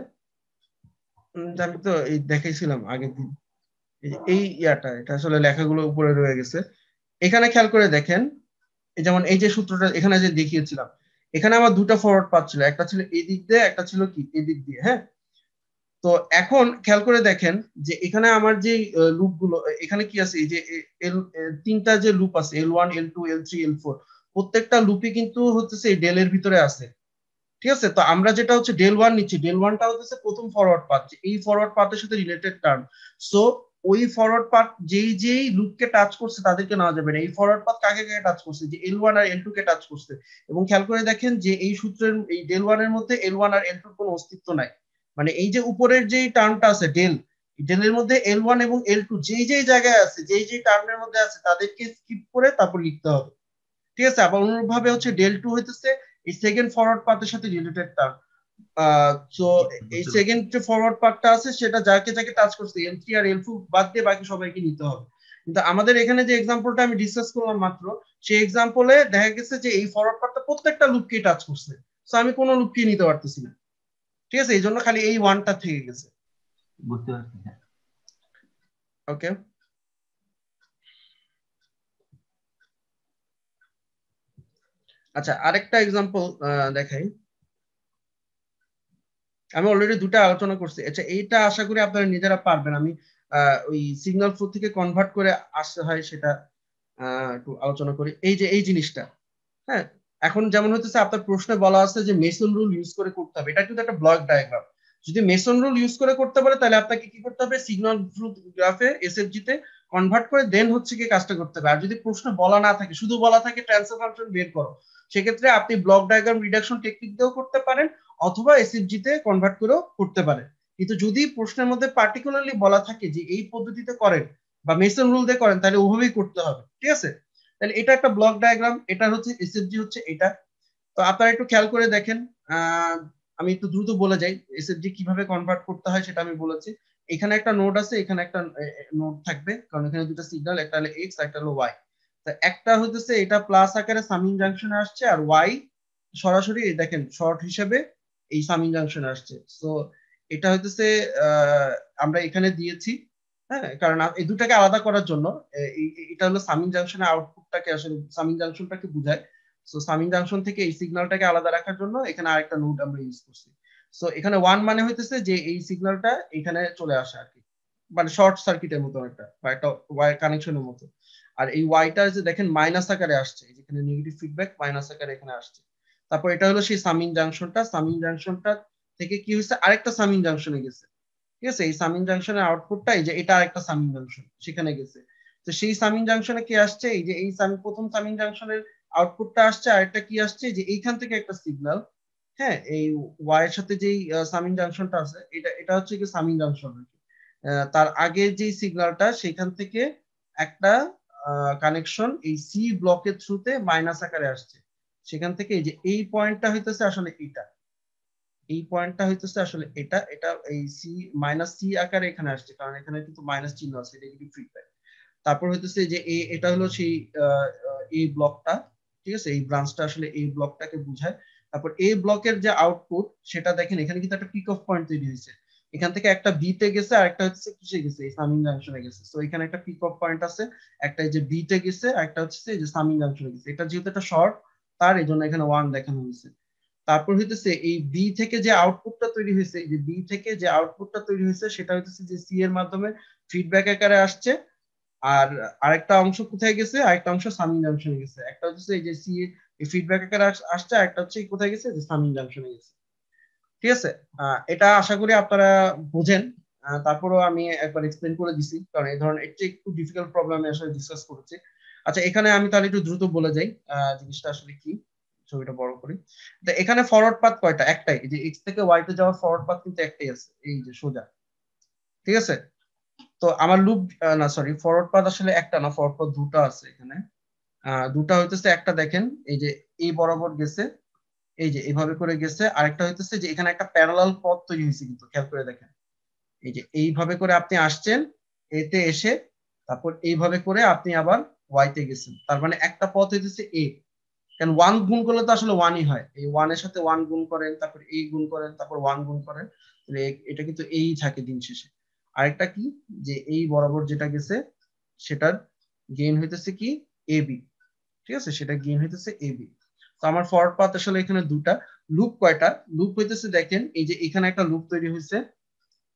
[SPEAKER 1] আমি তো এই দেখাইছিলাম আগের দিন, এই ইয়াটা এটা আসলে লেখাগুলো উপরে রয়ে গেছে। এখানে খেয়াল করে দেখেন, যেমন এই যে সূত্রটা এখানে যে দেখিয়েছিলাম, এখানে আমার দুটো ফরওয়ার্ড পাথ ছিল, একটা ছিল এই দিক দিয়ে, একটা ছিল কি এই দিক দিয়ে। হ্যাঁ, তো এখন খেয়াল করে দেখেন যে এখানে আমার যে লুপ গুলো এখানে কি আছে, এই যে তিনটা যে লুপ আছে, L one, L two, L three, L four, প্রত্যেকটা লুপই কিন্তু হচ্ছে এই ডেলের ভিতরে আছে। ঠিক আছে, তো আমরা যেটা হচ্ছে ডেল ওয়ান নিচ্ছি, ডেল ওয়ানটা হচ্ছে প্রথম ফরওয়ার্ড পাথ, এই ফরওয়ার্ড পাথের সাথে রিলেটেড টার্ম। সো ওই ফরওয়ার্ড পাথ যেই যেই লুপকে টাচ করছে তাদেরকে নেওয়া যাবে না। এই ফরওয়ার্ড পাথ কাকে কাকে টাচ করছে, যে এল ওয়ান আর এল টু কে টাচ করছে। এবং খেয়াল করে দেখেন যে এই সূত্রের এই ডেল ওয়ান এর মধ্যে এল ওয়ান আর এল টুর কোনো অস্তিত্ব নাই। মানে এই যে উপরের যে টার্মটা আছে ডেল, ডেলের মধ্যে এল ওয়ান এবং এল টু যেই যেই জায়গায় আছে, যেই যেই টার্মের মধ্যে আছে তাদেরকে স্কিপ করে তারপর লিখতে হবে। ঠিক আছে, আবার অনুরূপ ভাবে হচ্ছে ডেল টু হইতেছে এই সেকেন্ড ফরওয়ার্ড পাথের সাথে রিলেটেড টার্ম। তো এই সেকেন্ড যে ফরওয়ার্ড পার্টটা আছে সেটা যাকে যাকে টাচ করছে L3 আর L4 বাদ দিয়ে বাকি সবাইকে নিতে হবে। কিন্তু আমাদের এখানে যে এক্সাম্পলটা আমি ডিসকাস করলাম মাত্র, সেই এক্সাম্পলে দেখা গেছে যে এই ফরওয়ার্ড পার্টটা প্রত্যেকটা লুপকে টাচ করছে, তো আমি কোনো লুপকে নিতে পারতেছি না। ঠিক আছে, এই জন্য খালি এই ওয়ানটা থেকে গেছে।
[SPEAKER 6] বুঝতে পারছি স্যার।
[SPEAKER 1] ওকে, আচ্ছা আরেকটা এক্সাম্পল দেখাই। আমি অলরেডি দুটো আলোচনা করছি। আচ্ছা এইটা আশা করি আপনারা নিজেরা পারবেন। আমি ওই সিগন্যাল ফ্লো থেকে কনভার্ট করে আসতে হয় সেটা একটু আলোচনা করি। এই যে এই জিনিসটা, হ্যাঁ, এখন যেমন হচ্ছে আপনার প্রশ্নে বলা আছে যে মেসন রুল ইউজ করে করতে হবে, এটা কিন্তু একটা ব্লক ডায়াগ্রাম। যদি মেসন রুল ইউজ করে করতে পারে তাহলে আপনাকে কি করতে হবে, সিগন্যাল ফ্লো গ্রাফে এসএফজি তে কনভার্ট করে দেন হচ্ছে কি কাজটা করতে হবে। আর যদি প্রশ্ন বলা না থাকে, শুধু বলা থাকে ট্রান্সফার ফাংশন বের করো, সেক্ষেত্রে আপনি ব্লক ডায়াগ্রাম রিডাকশন টেকনিক দিয়েও করতে পারেন অথবা এসএফজি তে কনভার্ট করেও করতে পারেন। কিন্তু যদি প্রশ্নের মধ্যে পার্টিকুলারলি বলা থাকে যে এই পদ্ধতিতে করেন বা মেসন রুল দিয়ে করেন, তাহলে ওভাবেই করতে হবে। ঠিক আছে, তাহলে এটা একটা ব্লক ডায়াগ্রাম, এটা হচ্ছে এসএফজি হচ্ছে এটা। তো আপনারা একটু খেয়াল করে দেখেন, আমি একটু দ্রুত বলে যাই এসএফজি কিভাবে কনভার্ট করতে হয় সেটা আমি বলেছি। এখানে একটা নোড আছে, এখানে একটা নোড থাকবে, কারণ এখানে দুটো সিগন্যাল, একটা হলো এক্স একটা হলো ওয়াই। তো একটা হচ্ছে এটা প্লাস আকারে সামিং জাংশনে আসছে, আর ওয়াই সরাসরি দেখেন শর্ট হিসেবে এই সামিং জাংশনে আসছে। সো এটা হচ্ছে আমরা এখানে দিয়েছি, হ্যাঁ, কারণ এই দুটাকে আলাদা করার জন্য। এটা হলো সামিং জাংশনের আউটপুটটাকে আসলে সামিং জাংশনটাকে বোঝায়। সো সামিং জাংশন থেকে এই সিগন্যালটাকে আলাদা রাখার জন্য এখানে আরেকটা নোড আমরা ইউজ করছি। সো এখানে ওয়ান মানে হইতেছে যে এই সিগন্যালটা এখানে চলে আসে আর কি, মানে শর্ট সার্কিটের মতো একটা বা একটা ওয়্যার কানেকশনের মতো। আর এই ওয়াইটা যে দেখেন মাইনাস আকারে আসছে, যেখানে নেগেটিভ ফিডব্যাক মাইনাস আকারে এখানে আসছে। তারপর এটা হলো সেই সামিং জাংশনটা, সামিং জাংশনটা থেকে কি হয়েছে আরেকটা সামিং জাংশনে গেছে। ঠিক আছে, এই সামিং জাংশনের আউটপুটটা এই যে এটা আরেকটা সামিং জাংশন সেখানে গেছে। তো সেই সামিং জাংশনে কি আসছে, এই যে এই প্রথম সামিং জাংশনের আউটপুটটা আসছে, আরেকটা কি আসছে যে এইখান থেকে একটা সিগন্যাল, হ্যাঁ, এই ওয়াই এর সাথে যেই সামিং জাংশনটা আছে এটা এটা হচ্ছে কি সামিং জাংশন। তার আগে যে সিগন্যালটা সেখান থেকে একটা কানেকশন এই সি ব্লকের থ্রুতে মাইনাস আকারে আসছে, সেখান থেকে এই যে এই পয়েন্টটা হইতেছে আসলে এটা, এই পয়েন্টটা হইতেছে আসলে এটা এটা এই সি মাইনাস সি আকারে এখানে আসছে, কারণ এখানে কিন্তু মাইনাস চিহ্ন আছে, এটা কিন্তু ফিডব্যাক। তারপর হইতেছে যে এটা হলো সেই এই ব্লকটা। ঠিক আছে, এই ব্রাঞ্চটা আসলে এই ব্লকটাকে বোঝায়। তারপর এই ব্লকের যে আউটপুট সেটা দেখেন এখানে কিন্তু একটা পিক অফ পয়েন্ট তৈরি হয়েছে, এখান থেকে একটা বি তে গেছে আর একটা হচ্ছে কিসে গেছে, এই সামিং জাংশনে গেছে। তো এখানে একটা পিক অফ পয়েন্ট আছে, একটা এই যে বি তে গেছে আর একটা হচ্ছে এই যে সামিং জাংশনে গেছে। এটা যেহেতু একটা শর্ট তার এই জন্য এখানে ওয়ান দেখানো হয়েছে। তারপর হইতেছে এই বি থেকে যে আউটপুটটা তৈরি হয়েছে, এই যে বি থেকে যে আউটপুটটা তৈরি হয়েছে সেটা হইতেছে যে সি এর মাধ্যমে ফিডব্যাক আকারে আসছে। আর আরেকটা অংশ কোথায় গেছে, আরেকটা অংশ সামিং জাংশনে গেছে। একটা হচ্ছে এই যে সি এই ফিডব্যাক আকারে আসছে, আরেকটা হচ্ছে কোথায় গেছে, যে সামিং জাংশনে গেছে। ঠিক আছে, এটা আশা করি আপনারা বুঝেন। তারপরেও আমি একবার এক্সপ্লেন করে দিছি, কারণ এই ধরনের একটু ডিফিকাল্ট প্রবলেম আমি আসলে ডিসকাস করেছি। আচ্ছা এখানে আমি তাহলে একটু দ্রুত বলে যাই জিনিসটা আসলে কি, ছবিটা বড় করি। তো এখানে ফরওয়ার্ড পাথ কয়টা, একটাই, এই যে এক্স থেকে ওয়াই তে যাওয়ার ফরওয়ার্ড পাথ কিন্তু একটাই আছে, এই যে সোজা। ঠিক আছে, তো আমার লুপ না সরি ফরওয়ার্ড পাথ আসলে একটা না, ফরওয়ার্ড পাথ দুটো আছে এখানে। দুটা হইতেছে, একটা দেখেন এই যে এই বরাবর গেছে, এই যে এইভাবে করে গেছে, আরেকটা হইতেছে যে এখানে একটা প্যারালাল পথ তৈরি হয়েছে, কিন্তু খেয়াল করে দেখেন এই যে এইভাবে করে আপনি আসছেন এতে এসে, তারপর এইভাবে করে আপনি আবার ওয়াই তে গেছেন। তার মানে একটা পথ হইতেছে এ, কারণ ওয়ান গুণ করলে তো আসলে ওয়ানই হয়, এই ওয়ানের সাথে ওয়ান গুণ করেন, তারপর এ গুণ করেন, তারপর ওয়ান গুণ করেন, তাহলে এটা কিন্তু এই থাকে দিন শেষে। আরেকটা কি, যে এই বরাবর যেটা গেছে সেটার গেইন হইতেছে কি এ বি। ঠিক আছে, সেটা গেইন হইতেছে এ বি। তো আমার ফরওয়ার্ড পাথ আসলে এখানে দুটা। লুপ কয়টা, লুপ হইতেছে দেখেন এই যে এখানে একটা লুপ তৈরি হয়েছে।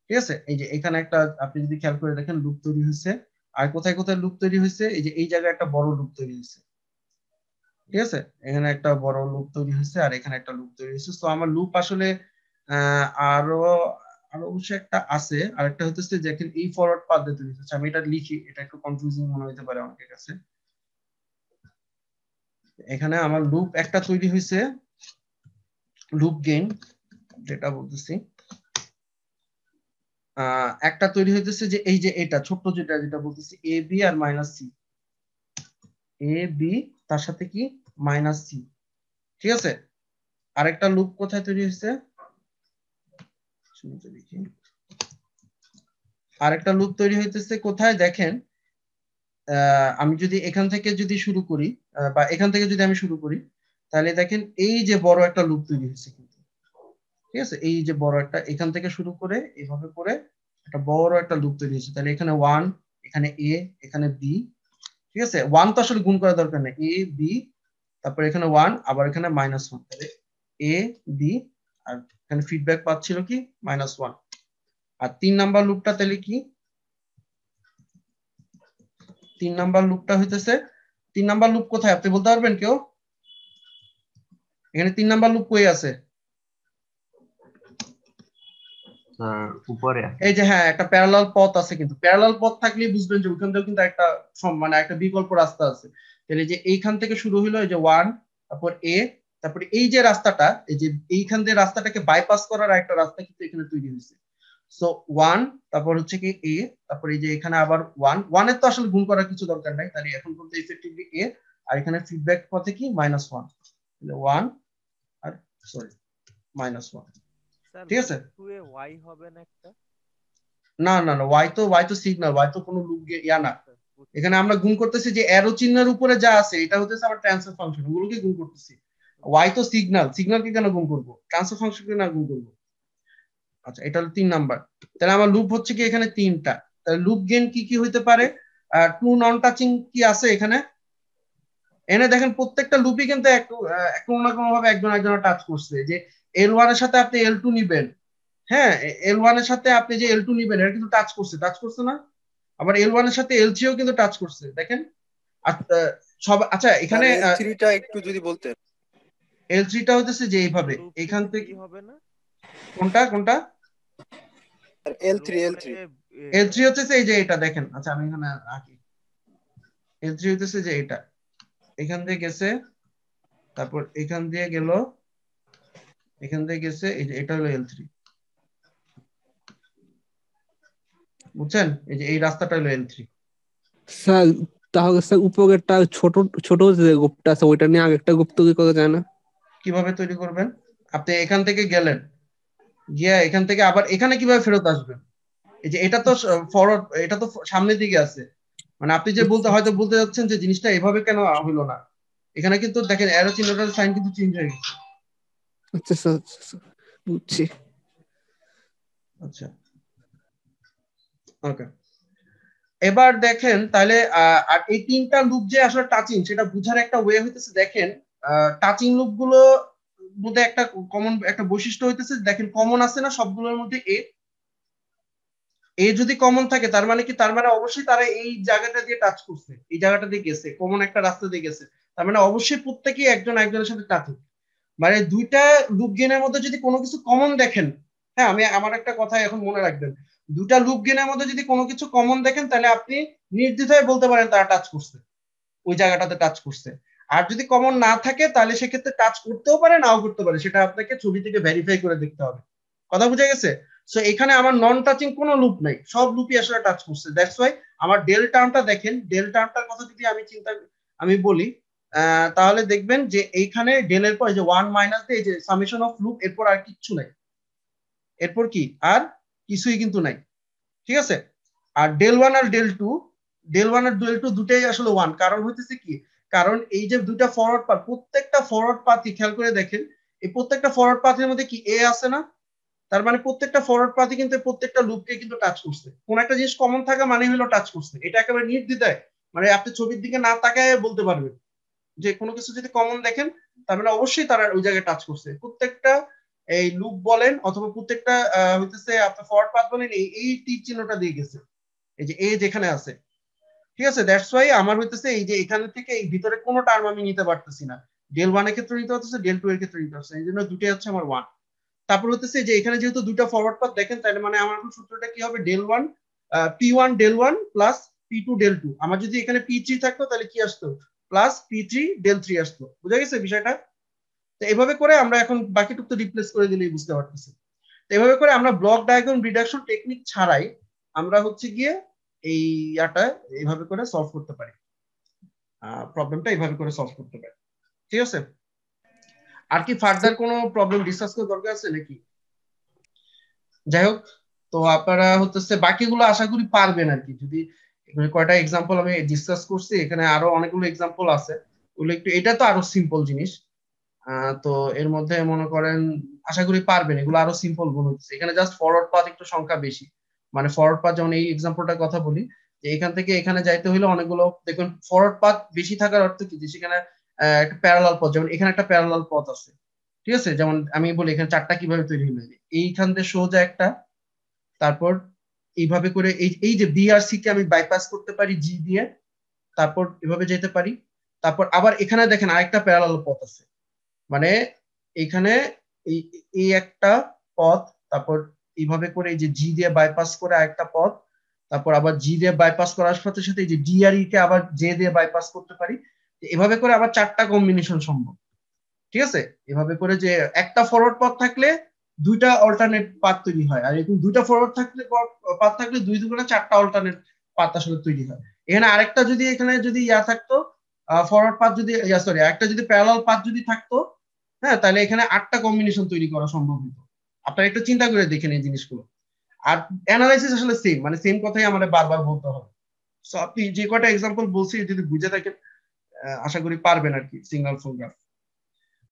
[SPEAKER 1] ঠিক আছে, এই যে এখানে একটা, আপনি যদি খেয়াল করে দেখেন লুপ তৈরি হয়েছে। আর কোথায় কোথায় লুপ তৈরি হয়েছে, এই যে এই জায়গায় একটা বড় লুপ তৈরি হয়েছে। ঠিক আছে, এখানে একটা বড় লুপ তৈরি হয়েছে আর এখানে একটা লুপ তৈরি হয়েছে। তো আমার লুপ আসলে আরো আরো অবশ্যই একটা আছে, আর একটা হচ্ছে যে এই ফরওয়ার্ড পাথ দিয়ে তৈরি হচ্ছে। আমি এটা লিখি, এটা একটু কনফিউজিং মনে হতে পারে অনেকের কাছে। এখানে আমার লুপ একটা তৈরি হয়েছে, লুপ গেইন যেটা বলতেছি, একটা তৈরি হইতেছে যে এই যে এটা ছোট্ট যেটা যেটা বলতেছি A B R minus C, A B তার সাথে কি মাইনাস সি। ঠিক আছে, আরেকটা লুপ কোথায় তৈরি হয়েছে, শুরুতে দেখি আরেকটা লুপ তৈরি হইতেছে কোথায় দেখেন, আমি যদি এখান থেকে যদি শুরু করি বা এখান থেকে যদি আমি শুরু করি, তাহলে দেখেন এই যে বড় একটা লুপ তৈরি হয়েছে কিন্তু, ঠিক আছে, এই যে বড় একটা এখান থেকে শুরু করে এভাবে করে একটা বড় একটা লুপ তৈরি হয়েছে। তাহলে এখানে 1, এখানে এ, এখানে বি, ঠিক আছে, 1 তো আসলে গুণ করার দরকার নেই, এ বি, তারপর এখানে 1, আবার এখানে -1, তাহলে এ বি, আর এখানে ফিডব্যাক পাচ্ছিল কি -1। আর 3 নাম্বার লুপটা তাহলে কি, 3 নাম্বার লুপটা হইতেছে, 3 নাম্বার লুপ কোথায় আপনি বলতে পারবেন কেউ? এখানে 3 নাম্বার লুপ কই আছে?
[SPEAKER 6] স্যার উপরে আছে।
[SPEAKER 1] এই যে হ্যাঁ, একটা প্যারালাল পথ আছে, কিন্তু প্যারালাল পথ থাকলেই বুঝবেন যে ওখান থেকেও কিন্তু একটা মানে একটা বিকল্প রাস্তা আছে। তাহলে যে এইখান থেকে শুরু হলো এই যে 1, তারপর এ, তারপরে এই যে রাস্তাটা, এই যে এইখান দিয়ে রাস্তাটাকে বাইপাস করার একটা রাস্তা কিন্তু এখানে তৈরি হয়েছে। সো 1, তারপর হচ্ছে কি এ, তারপর এই যে এখানে আবার 1 এর তো আসলে গুণ করার কিছু দরকার নাই, তাহলে এখন পর্যন্ত ইফেক্টিভলি এ, আর এখানে ফিডব্যাক পথে কি -1, তাহলে 1 আর সরি -1, ঠিক আছে।
[SPEAKER 7] ওয়াই হবে না একটা?
[SPEAKER 1] না না না, ওয়াই তো সিগন্যাল, ওয়াই তো কোনো লুপ ইয়া না। এখানে আমরা গুণ করতেছি যে অ্যারো চিহ্নের উপরে যা আছে এটা হচ্ছে আমার ট্রান্সফার ফাংশন, ওগুলোকে গুণ করতেছি। ওয়াই তো সিগন্যাল, সিগন্যালকে কেন গুণ করব, ট্রান্সফার ফাংশনকে না গুণ করব। আচ্ছা, এটা হলো 3 নাম্বার। তাহলে আমার লুপ হচ্ছে কি এখানে 3টা। তাহলে লুপ গেইন কি কি হইতে পারে? টু নন টাচিং কি আছে এখানে? এনে দেখেন প্রত্যেকটা লুপই কিন্তু কোনো না কোনো ভাবে একজন একজনের টাচ করছে। যে L1 এর সাথে আপনি L2 নিবেন, হ্যাঁ, L1 এর সাথে আপনি যে L2 নিবেন এটা কিন্তু টাচ করছে না? আবার L1 এর সাথে L3 ও কিন্তু টাচ করছে, দেখেন। সব আচ্ছা, এখানে
[SPEAKER 8] L3টা একটু যদি বলতেন।
[SPEAKER 1] L3 টা হচ্ছে যে এইভাবে এখান থেকে
[SPEAKER 7] হবে না?
[SPEAKER 1] কোনটা কোনটা
[SPEAKER 8] L3
[SPEAKER 1] L3 হচ্ছে এই যে এটা দেখেন। আচ্ছা, আমি এখানে আঁকি। L3 হচ্ছে যে এটা এখান দিয়ে গেছে, তারপর এখান দিয়ে গেল, এখান দিয়ে গেছে, এই যে এটা হলো L3, বুঝছেন? এই যে এই রাস্তাটা হলো L3।
[SPEAKER 9] স্যার তাহলে স্যার উপরেরটা ছোট ছোট যে গ্রুপটা আছে ওইটা নিয়ে আরেকটা গ্রুপ তৈরি করা যায় না?
[SPEAKER 1] কিভাবে তৈরি করবেন? আপনি এখান থেকে গেলেন, গিয়া এখান থেকে আবার এখানে কিভাবে ফেরত আসবেন? এই যে এটা তো ফরওয়ার্ড, এটা তো সামনের দিকে আছে, মানে আপনি যে হয়তো বলতে যাচ্ছেন যে জিনিসটা এভাবে কেন হলো না, এখানে কিন্তু দেখেন অ্যারো চিহ্নটার সাইন কিন্তু চেঞ্জ হয়ে গেছে।
[SPEAKER 9] আচ্ছা স্যার, বুঝছি।
[SPEAKER 1] আচ্ছা, ওকে। এবার দেখেন তাহলে আর এই 3টা লুপ যে আসলে টাচিং, সেটা বুঝার একটা ওয়ে হইতেছে, দেখেন টাচিং লুপ গুলো মধ্যে একটা কমন একটা বৈশিষ্ট্য হইতেছে, দেখেন কমন আছে না সবগুলোর মধ্যে এ যদি কমন থাকে তার মানে কি, তার মানে অবশ্যই তারা এই জায়গাটা দিয়ে টাচ করছে, এই জায়গাটা দিয়ে গেছে, কমন একটা রাস্তা দিয়ে গেছে, তার মানে অবশ্যই প্রত্যেকেই একজন একজনের সাথে টাচ। মানে দুইটা লুপ গেইনের মধ্যে যদি কোনো কিছু কমন দেখেন, হ্যাঁ, আমি আমার একটা কথা এখন মনে রাখবেন, দুটা লুপ গেইনের মধ্যে যদি কোনো কিছু কমন দেখেন তাহলে আপনি নির্দ্বিধায় বলতে পারেন তারা টাচ করছে, ওই জায়গাটাতে টাচ করছে। আর যদি কমন না থাকে তাহলে সেক্ষেত্রে টাচ করতেও পারে, নাও করতে পারে, সেটা আপনাকে ছবি থেকে ভেরিফাই করে দেখতে হবে। কথা বুঝে গেছে? সো এখানে আমার নন টাচিং কোনো লুপ নাই, সব লুপই আসলে টাচ করছে। দ্যাটস ওয়াই আমার ডেল টার্মটা দেখেন, ডেল টার্মটার কথা যদি আমি বলি, তাহলে দেখবেন যে এইখানে ডেলের পর যে 1 মাইনাস দিয়ে যে সামেশন অফ লুপ, এরপর আর কিচ্ছু নাই, এরপর কি আর কিছুই কিন্তু নাই, ঠিক আছে। আর ডেল 1 আর ডেল 2 দুটাই আসলে 1, কারণ হইতেছে কি, কারণ এই যে দুইটা ফরওয়ার্ড পাথ, প্রত্যেকটা ফরওয়ার্ড পাথই খেয়াল করে দেখেন, এই প্রত্যেকটা ফরওয়ার্ড পাথের মধ্যে কি এ আছে না? তার মানে প্রত্যেকটা ফরওয়ার্ড পাথই কিন্তু প্রত্যেকটা লুপকে কিন্তু টাচ করছে, কোন একটা জিনিস কমন থাকা মানে হলো টাচ করছে, এটা একেবারে নির্দ্বিধায়, মানে আপনি ছবির দিকে না তাকায় বলতে পারবেন যে কোনো কিছু যদি কমন দেখেন তার মানে অবশ্যই তারা ওই জায়গায় টাচ করছে। প্রত্যেকটা এই লুপ বলেন অথবা প্রত্যেকটা হইতেছে আপনার ফরওয়ার্ড পাথ বলেন, এই তীর চিহ্নটা দিয়ে গেছে, এই যে এ যেখানে আছে, ঠিক আছে। দ্যাটস ওয়াই আমার হইতেছে এই যে এখান থেকে এই ভিতরে কোনো টার্ম আমি নিতে পারতেছি না, ডেল 1 এর ক্ষেত্রে নিতে হচ্ছে, ডেল 2 এর ক্ষেত্রে নিতে হচ্ছে, এই জন্য দুটোই হচ্ছে আমার 1। তারপর হচ্ছে যে এখানে যেহেতু দুটো ফরওয়ার্ড পাথ দেখেন, তাহলে মানে আমার সূত্রটা কি হবে, del 1 P1 del 1 plus P2 del 2, আমার যদি এখানে P3 থাকতো তাহলে কি আসতো, প্লাস P3 ডেল 3 আসতো। বুঝা গেছে বিষয়টা? তো এভাবে করে আমরা এখন বাকিটুকু তো রিপ্লেস করে দিলেই বুঝতে পারতেছি। তো এভাবে করে আমরা ব্লক ডায়াগ্রাম রিডাকশন টেকনিক ছাড়াই আমরা হচ্ছে গিয়ে এই ইয়াটা এইভাবে করে সলভ করতে পারি, প্রবলেমটা এইভাবে করে সলভ করতে পারি, ঠিক আছে। আর কি ফার্দার কোনো প্রবলেম ডিসকাস করার দরকার আছে নাকি? যাই হোক, তো আপনারা হচ্ছে বাকিগুলো আশা করি পারবেন আর কি। যদি এখানে কয়টা এক্সাম্পল আমি ডিসকাস করছি, এখানে আরো অনেকগুলো এক্সাম্পল আছে, ওগুলো একটু, এটা তো আরো সিম্পল জিনিস। তো এর মধ্যে মনে করেন আশা করি পারবেন, এগুলো আরো সিম্পল মনে হচ্ছে। এখানে জাস্ট ফরওয়ার্ড পাথ একটু সংখ্যা বেশি, মানে ফরওয়ার্ড পাথ, যেমন এই এক্সাম্পলটার কথা বলি, যে এখান থেকে এখানে যাইতে হলে অনেকগুলো, দেখুন ফরওয়ার্ড পাথ বেশি থাকার অর্থ কি, যে সেখানে একটা প্যারালাল পথ, যেমন এখানে একটা প্যারালাল পথ আছে, ঠিক আছে? যেমন আমি বলি এখানে চারটা কিভাবে তৈরি হলো, এইখান থেকে সোজা একটা, তারপর এইভাবে করে এই এই যে বি আর সি কে আমি বাইপাস করতে পারি জি দিয়ে, তারপর এভাবে যেতে পারি, তারপর আবার এখানে দেখেন আরেকটা প্যারালাল পথ আছে, মানে এখানে এই এই একটা পথ, তারপর এইভাবে করে এই যে জি দিয়ে বাইপাস করে আরেকটা পথ, তারপর আবার জি দিয়ে বাইপাস করার সাথে সাথে এই যে ডি আর ই কে আবার জে দিয়ে বাইপাস করতে পারি। এভাবে করে আবার চারটা কম্বিনেশন সম্ভব, ঠিক আছে? এভাবে করে যে একটা ফরওয়ার্ড পথ থাকলে দুইটা অল্টারনেট পাথ তৈরি হয়, আর এরকম দুইটা ফরওয়ার্ড থাকলে পাথ থাকলে দুই দুগুণে চারটা অল্টারনেট পাথ আসলে তৈরি হয়। এখানে আরেকটা যদি এখানে যদি ইয়া থাকতো, ফরওয়ার্ড পাথ যদি, সরি, একটা যদি প্যারালাল পাথ যদি থাকতো, হ্যাঁ, তাহলে এখানে 8টা কম্বিনেশন তৈরি করা সম্ভব হতো। আপনারা একটু চিন্তা করে দেখেন এই জিনিসগুলো। আর অ্যানালাইসিস আসলে সেম, মানে সেম কথাই আমাদের বারবার বলতে হবে। সো আপনি যে কটা এক্সাম্পল বলছি যদি বুঝে থাকেন, আশা করি পারবেন আর কি সিগন্যাল ফ্লো গ্রাফ।